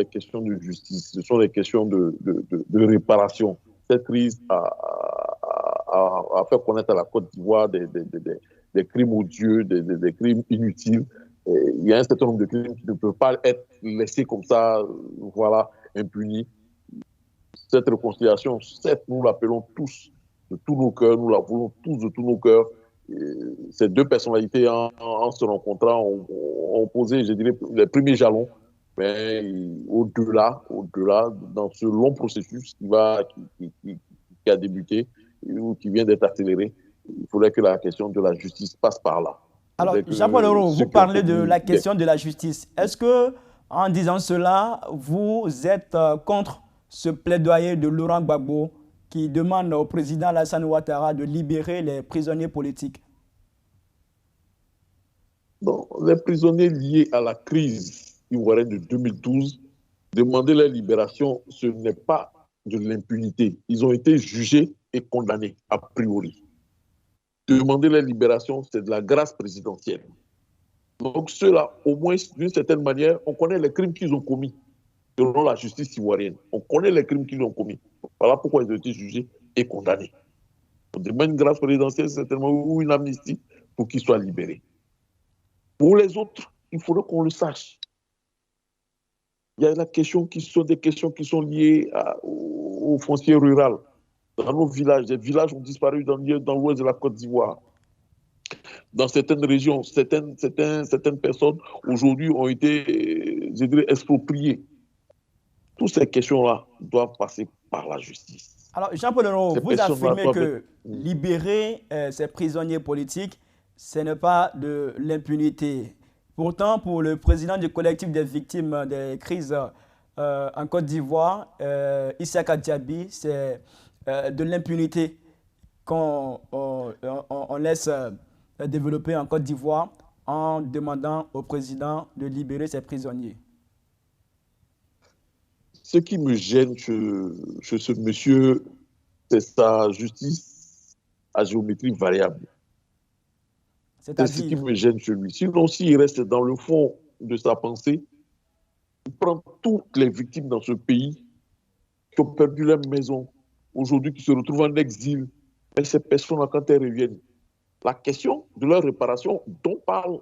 de justice, ce sont les questions de réparation. Cette crise a fait connaître à la Côte d'Ivoire des crimes odieux, des crimes inutiles. Et il y a un certain nombre de crimes qui ne peuvent pas être laissés comme ça, voilà, impunis. Cette réconciliation, certes, nous l'appelons tous de tous nos cœurs, nous la voulons tous de tous nos cœurs. Et ces deux personnalités, en se rencontrant, ont posé, je dirais, les premiers jalons. Mais au-delà, dans ce long processus qui a débuté ou qui vient d'être accéléré, il faudrait que la question de la justice passe par là. Alors, Jean-Paul Oro, vous parlez de la question de la justice. Est-ce que, en disant cela, vous êtes contre ce plaidoyer de Laurent Gbagbo qui demande au président Alassane Ouattara de libérer les prisonniers politiques. Non, les prisonniers liés à la crise ivoirienne de 2012, demander leur libération, ce n'est pas de l'impunité. Ils ont été jugés et condamnés a priori. Demander leur libération, c'est de la grâce présidentielle. Donc ceux-là, au moins d'une certaine manière, on connaît les crimes qu'ils ont commis selon la justice ivoirienne. On connaît les crimes qu'ils ont commis. Voilà pourquoi ils ont été jugés et condamnés. On demande une grâce présidentielle certainement ou une amnistie pour qu'ils soient libérés. Pour les autres, il faudrait qu'on le sache. Il y a des questions qui sont liées au foncier rural. Dans nos villages, des villages ont disparu dans l'ouest de la Côte d'Ivoire. Dans certaines régions, certaines personnes aujourd'hui ont été, je dirais, expropriées. Toutes ces questions-là doivent passer par la justice. Alors, Jean-Paul Leroux, vous affirmez que libérer ces prisonniers politiques, ce n'est pas de l'impunité. Pourtant, pour le président du collectif des victimes des crises en Côte d'Ivoire, Issaka Diaby, c'est de l'impunité qu'on laisse développer en Côte d'Ivoire en demandant au président de libérer ses prisonniers. Ce qui me gêne chez ce monsieur, c'est sa justice à géométrie variable. C'est ce qui me gêne chez lui. Sinon, s'il reste dans le fond de sa pensée, il prend toutes les victimes dans ce pays qui ont perdu leur maison, aujourd'hui qui se retrouvent en exil. Mais ces personnes-là, quand elles reviennent, la question de leur réparation dont parle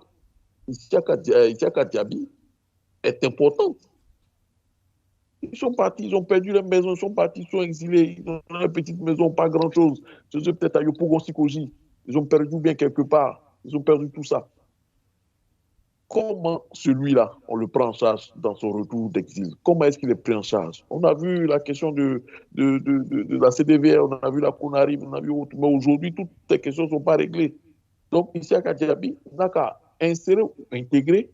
Issaka Diaby est importante. Ils sont partis, ils ont perdu leur maison, ils sont partis, ils sont exilés, ils ont une petite maison, pas grand-chose. C'est peut-être à Yopougon-Sikoji. Ils ont perdu bien quelque part. Ils ont perdu tout ça. Comment celui-là, on le prend en charge dans son retour d'exil? Comment est-ce qu'il est pris en charge? On a vu la question de la CDVR, on a vu la CONARIB, on a vu autre, mais aujourd'hui, toutes ces questions ne sont pas réglées. Donc, ici à Diaby, on n'a qu'à insérer ou intégrer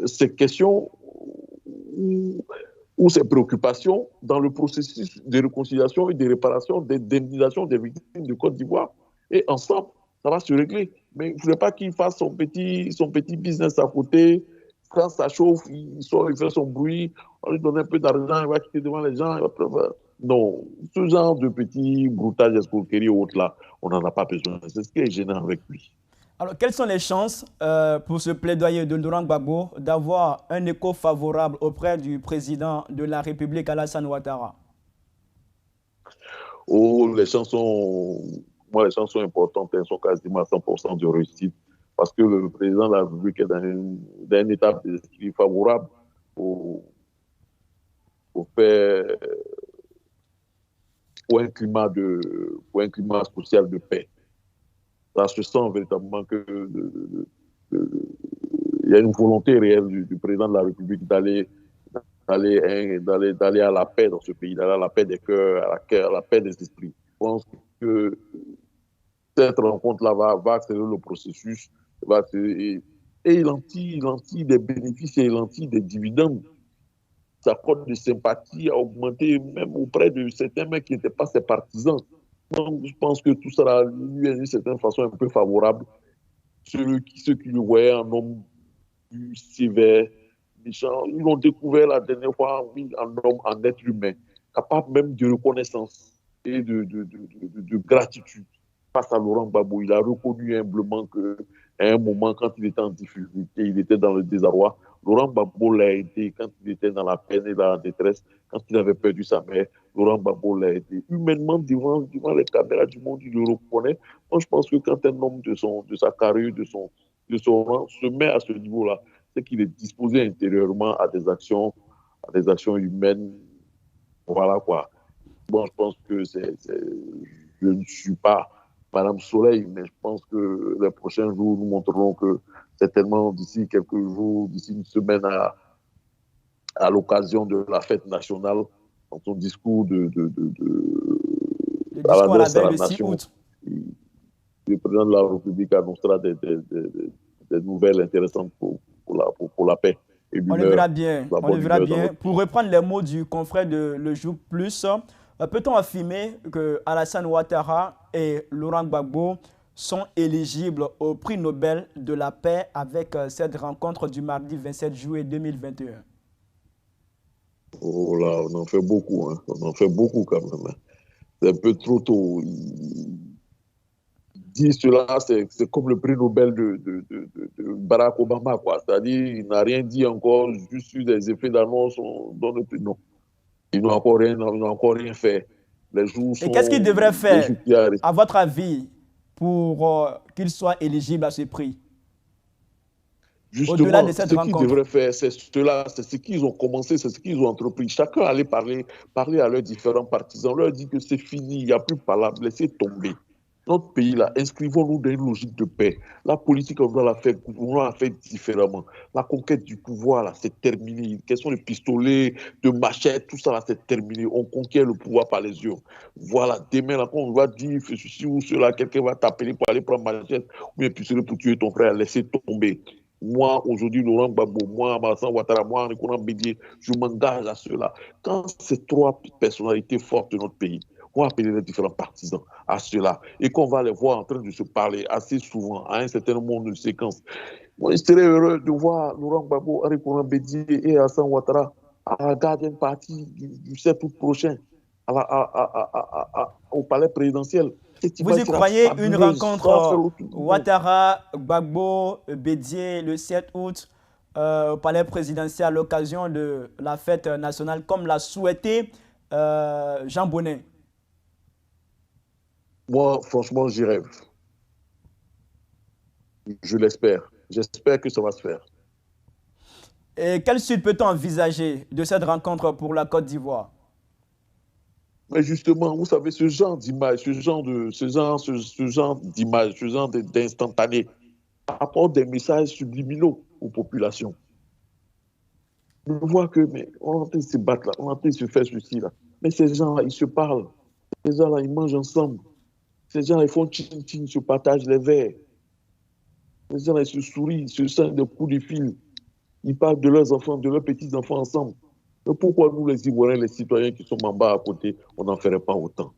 ces questions ou ces préoccupations dans le processus de réconciliation et de réparation, d'indemnisation des victimes de Côte d'Ivoire. Et ensemble, ça va se régler. Mais il ne faudrait pas qu'il fasse son petit business à côté. Quand ça chauffe, il sort, il fait son bruit, on lui donne un peu d'argent, il va quitter devant les gens. Non, ce genre de petits broutages, escroqueries et autres là, on n'en a pas besoin. C'est ce qui est gênant avec lui. Alors, quelles sont les chances pour ce plaidoyer de Laurent Gbagbo d'avoir un écho favorable auprès du président de la République, Alassane Ouattara? Oh, les chances sont importantes, elles sont quasiment à 100% de réussite, parce que le président de la République est dans une étape d'esprit favorable pour un climat social de paix. Ça se sent véritablement qu'il y a une volonté réelle du président de la République d'aller à la paix dans ce pays, d'aller à la paix des cœurs, à la paix des esprits. Je pense que cette rencontre-là va accélérer le processus et il lentille des bénéfices et il lentille des dividendes. Sa cote de sympathie a augmenté même auprès de certains mecs qui n'étaient pas ses partisans. Donc, je pense que tout ça lui est d'une certaine façon un peu favorable. Ceux qui le voyaient un homme plus sévère, méchant, ils l'ont découvert la dernière fois en homme, en être humain, capable même de reconnaissance et de gratitude face à Laurent Gbagbo. Il a reconnu humblement qu'à un moment, quand il était en difficulté, il était dans le désarroi. Laurent Gbagbo l'a aidé quand il était dans la peine et dans la détresse, quand il avait perdu sa mère. Laurent Gbagbo l'a aidé. Humainement, devant les caméras du monde, il le reconnaît. Moi, je pense que quand un homme de sa carrière, de son rang, se met à ce niveau-là, c'est qu'il est disposé intérieurement à des actions humaines. Voilà quoi. Bon, je pense que je ne suis pas Madame Soleil, mais je pense que les prochains jours nous montreront que certainement d'ici quelques jours, d'ici une semaine à l'occasion de la fête nationale, dans son discours à l'adresse à la nation, le président de la République annoncera des nouvelles intéressantes pour la paix. On le verra bien. Pour reprendre les mots du confrère de Le Jour Plus, Peut-on affirmer que Alassane Ouattara et Laurent Gbagbo sont éligibles au prix Nobel de la paix avec cette rencontre du mardi 27 juillet 2021? Oh là, on en fait beaucoup, hein. On en fait beaucoup quand même. Hein. C'est un peu trop tôt. Dit cela, c'est comme le prix Nobel de Barack Obama, quoi. C'est-à-dire, il n'a rien dit encore, juste eu des effets d'annonce, on donne le prix. Non. Ils n'ont encore rien fait. Les jours sont, et qu'est-ce qu'il devrait faire, à votre avis, pour qu'il soit éligible à ce prix? Justement, au-delà de cette rencontre, ce qu'ils devraient faire, c'est cela, c'est ce qu'ils ont commencé, c'est ce qu'ils ont entrepris. Chacun allait parler à leurs différents partisans, leur dire que c'est fini, il n'y a plus de palabres, laissez tomber. Notre pays, là, inscrivons-nous dans une logique de paix. La politique, on doit la faire différemment. La conquête du pouvoir, là, c'est terminé. Quels sont les pistolets, de machettes, tout ça, là, c'est terminé. On conquiert le pouvoir par les yeux. Voilà, demain, là, quand on va dire ceci ou cela, quelqu'un va t'appeler pour aller prendre machette ou un pistolet pour tuer ton frère, laissez tomber. Moi, aujourd'hui, Laurent Gbagbo, moi, Alassane Ouattara, moi, Henri Konan Bédié, je m'engage à cela. Quand ces trois personnalités fortes de notre pays, on va appeler les différents partisans à cela et qu'on va les voir en train de se parler assez souvent à un certain nombre de séquences. Moi, je serais heureux de voir Laurent Gbagbo, Henri Konan Bédié et Alassane Ouattara à la garden party du 7 août prochain au palais présidentiel. Vous y croyez une rencontre Ouattara, Gbagbo, Bédié le 7 août au palais présidentiel à l'occasion de la fête nationale comme l'a souhaité Jean Bonnet? Moi, franchement, j'y rêve. Je l'espère. J'espère que ça va se faire. Et quelle suite peut-on envisager de cette rencontre pour la Côte d'Ivoire? Mais justement, vous savez, ce genre d'image, ce genre d'image, ce genre d'instantané apporte des messages subliminaux aux populations. On voit que, mais on est en train de se battre là, on est en train de se faire ceci là. Mais ces gens-là, ils se parlent. Ces gens-là, ils mangent ensemble. Ces gens-là, ils font tching-tching, ils se partagent les verres. Ces gens-là, ils se sourient, ils se sentent des coups de fil. Ils parlent de leurs enfants, de leurs petits-enfants ensemble. Mais pourquoi nous, les Ivoiriens, les citoyens qui sont en bas à côté, on n'en ferait pas autant?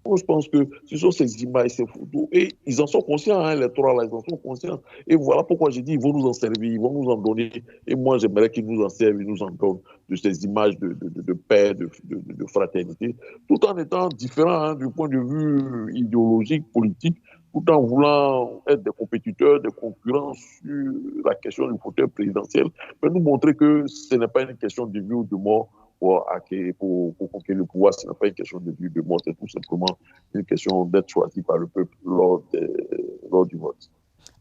Moi, je pense que ce sont ces images, ces photos, et ils en sont conscients, hein, les trois là, ils en sont conscients. Et voilà pourquoi j'ai dit, ils vont nous en servir, ils vont nous en donner. Et moi, j'aimerais qu'ils nous en servent, ils nous en donnent de ces images de paix, de fraternité, tout en étant différents hein, du point de vue idéologique, politique, tout en voulant être des compétiteurs, des concurrents sur la question du fauteuil présidentiel, mais nous montrer que ce n'est pas une question de vie ou de mort pour conquérir le pouvoir, ce n'est pas une question de vie ou de mort, c'est tout simplement une question d'être choisi par le peuple lors du vote.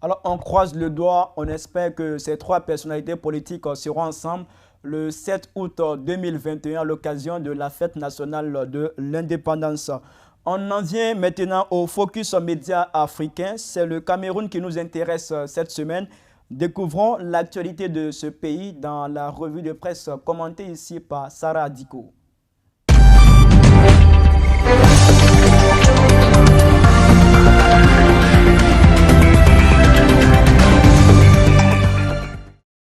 Alors, on croise le doigt, on espère que ces trois personnalités politiques seront ensemble le 7 août 2021 à l'occasion de la fête nationale de l'indépendance. On en vient maintenant au focus média africain. C'est le Cameroun qui nous intéresse cette semaine. Découvrons l'actualité de ce pays dans la revue de presse commentée ici par Sarah Diko.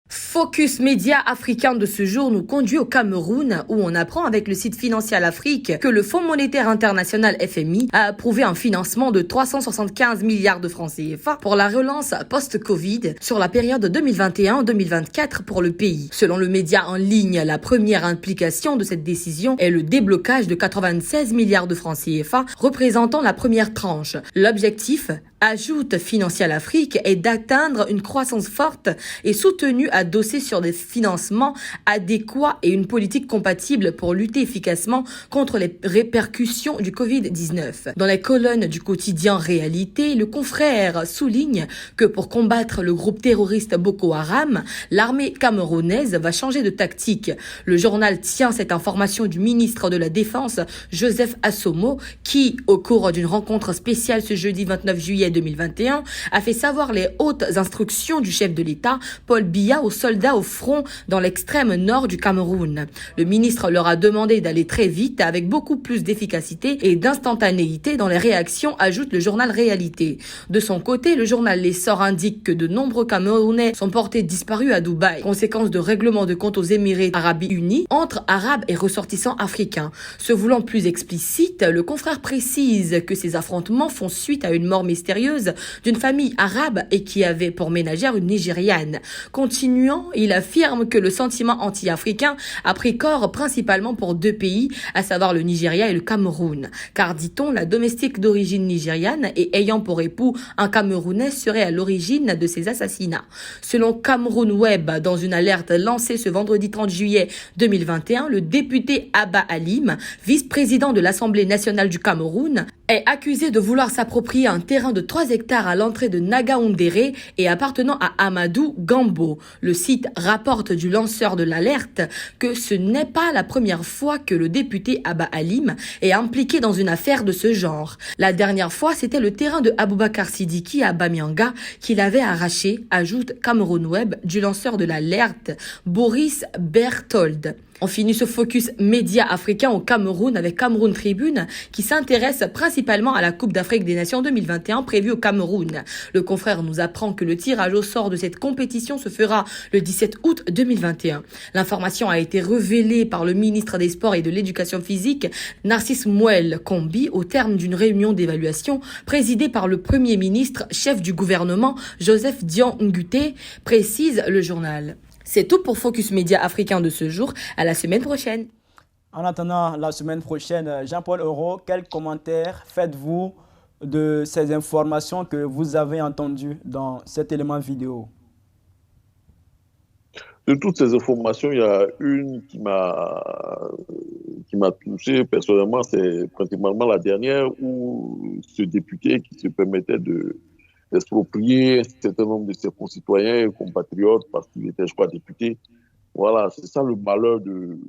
Focus média africain de ce jour nous conduit au Cameroun où on apprend avec le site Financial Afrique que le Fonds monétaire international FMI a approuvé un financement de 375 milliards de francs CFA pour la relance post-Covid sur la période 2021-2024 pour le pays. Selon le média en ligne, la première implication de cette décision est le déblocage de 96 milliards de francs CFA représentant la première tranche. L'objectif, ajoute Financial Afrique, est d'atteindre une croissance forte et soutenue adossée sur des financements adéquats et une politique compatible pour lutter efficacement contre les répercussions du Covid-19. Dans les colonnes du quotidien Réalité, le confrère souligne que pour combattre le groupe terroriste Boko Haram, l'armée camerounaise va changer de tactique. Le journal tient cette information du ministre de la Défense, Joseph Assomo, qui, au cours d'une rencontre spéciale ce jeudi 29 juillet 2021, a fait savoir les hautes instructions du chef de l'État, Paul Biya, aux soldats soldats au front dans l'extrême nord du Cameroun. Le ministre leur a demandé d'aller très vite, avec beaucoup plus d'efficacité et d'instantanéité dans les réactions, ajoute le journal Réalité. De son côté, le journal L'Essor indique que de nombreux Camerounais sont portés disparus à Dubaï, conséquence de règlement de compte aux Émirats Arabes Unis entre Arabes et ressortissants africains. Se voulant plus explicite, le confrère précise que ces affrontements font suite à une mort mystérieuse d'une famille arabe et qui avait pour ménagère une Nigériane. Continuant, il affirme que le sentiment anti-africain a pris corps principalement pour deux pays, à savoir le Nigeria et le Cameroun. Car, dit-on, la domestique d'origine nigériane et ayant pour époux un Camerounais serait à l'origine de ces assassinats. Selon Cameroun Web, dans une alerte lancée ce vendredi 30 juillet 2021, le député Abba Halim, vice-président de l'Assemblée nationale du Cameroun, est accusé de vouloir s'approprier un terrain de 3 hectares à l'entrée de Nagaoundéré et appartenant à Amadou Gambo. Le site rapporte du lanceur de l'alerte que ce n'est pas la première fois que le député Abba Halim est impliqué dans une affaire de ce genre. La dernière fois, c'était le terrain de Aboubakar Sidiki à Bamianga qu'il avait arraché, ajoute Cameroun Web du lanceur de l'alerte, Boris Berthold. On finit ce focus média africain au Cameroun avec Cameroun Tribune qui s'intéresse principalement à la Coupe d'Afrique des Nations 2021 prévue au Cameroun. Le confrère nous apprend que le tirage au sort de cette compétition se fera le 17 août 2021. L'information a été révélée par le ministre des Sports et de l'Éducation physique, Narcisse Mouel Kombi, au terme d'une réunion d'évaluation présidée par le Premier ministre, chef du gouvernement, Joseph Dian Nguté, précise le journal. C'est tout pour Focus Média africain de ce jour. À la semaine prochaine. En attendant la semaine prochaine, Jean-Paul Euro, quels commentaires faites-vous de ces informations que vous avez entendues dans cet élément vidéo? De toutes ces informations, il y a une qui m'a touché personnellement, c'est principalement la dernière où ce député qui se permettait d'exproprier un certain nombre de ses concitoyens et compatriotes parce qu'il était, je crois, député. Voilà, c'est ça le malheur de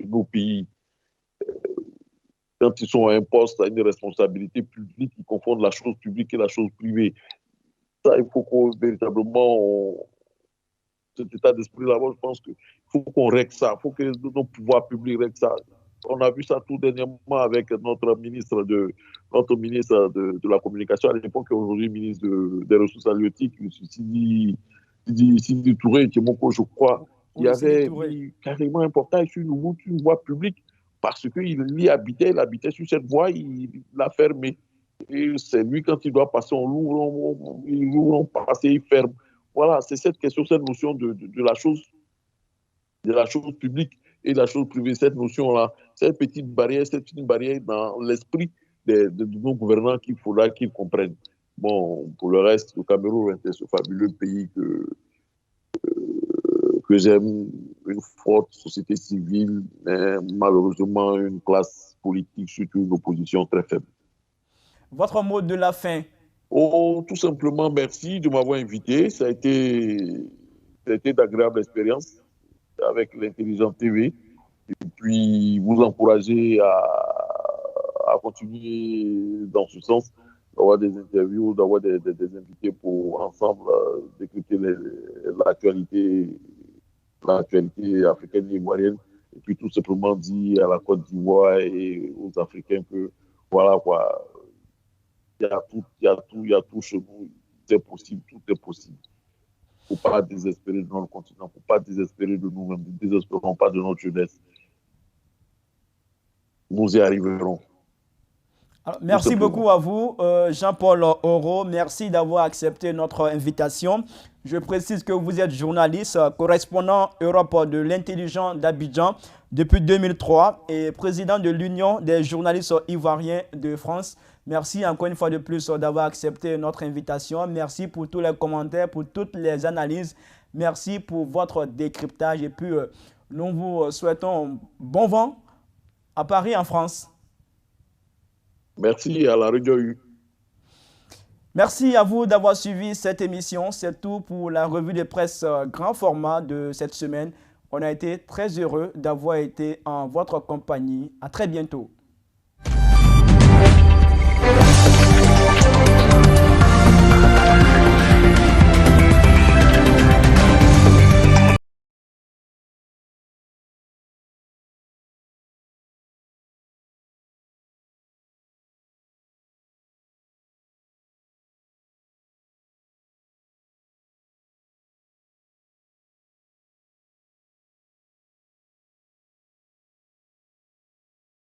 nos pays. Quand ils sont à un poste, à une responsabilité publique, ils confondent la chose publique et la chose privée. Ça, il faut qu'on véritablement, cet état d'esprit-là, je pense qu'il faut qu'on règle ça, il faut que nos pouvoirs publics règlent ça. On a vu ça tout dernièrement avec notre ministre de la communication à l'époque et aujourd'hui ministre des ressources halieutiques, Sidi Touré, je crois. Il y avait carrément un portail sur une voie publique parce qu'il y habitait, il habitait sur cette voie, il l'a fermée. Et c'est lui, quand il doit passer, on l'ouvre, passer, il ferme. Voilà, c'est cette question, cette notion de la chose publique et de la chose privée, cette notion-là, cette petite barrière dans l'esprit de nos gouvernants qu'il faudra qu'ils comprennent. Bon, pour le reste, le Cameroun est ce fabuleux pays que j'aime, une forte société civile, mais malheureusement une classe politique, surtout une opposition très faible. Votre mot de la fin? Tout simplement, merci de m'avoir invité. Ça a été d'agréables expériences avec l'Intelligence TV. Et puis, vous encourager à continuer dans ce sens, d'avoir des interviews, d'avoir des invités pour ensemble décrypter l'actualité africaine et ivoirienne. Et puis, tout simplement dire à la Côte d'Ivoire et aux Africains que, voilà quoi, il y a tout chez nous, c'est possible, tout est possible. Il ne faut pas désespérer de notre continent, il ne faut pas désespérer de nous-mêmes, ne désespérons pas de notre jeunesse. Nous y arriverons. Alors, merci beaucoup à vous, Jean-Paul Euro. Merci d'avoir accepté notre invitation. Je précise que vous êtes journaliste, correspondant Europe de l'Intelligence d'Abidjan depuis 2003 et président de l'Union des journalistes ivoiriens de France. Merci encore une fois de plus d'avoir accepté notre invitation. Merci pour tous les commentaires, pour toutes les analyses. Merci pour votre décryptage. Et puis, nous vous souhaitons bon vent à Paris, en France. Merci à la Radio U. Merci à vous d'avoir suivi cette émission. C'est tout pour la revue de presse grand format de cette semaine. On a été très heureux d'avoir été en votre compagnie. À très bientôt.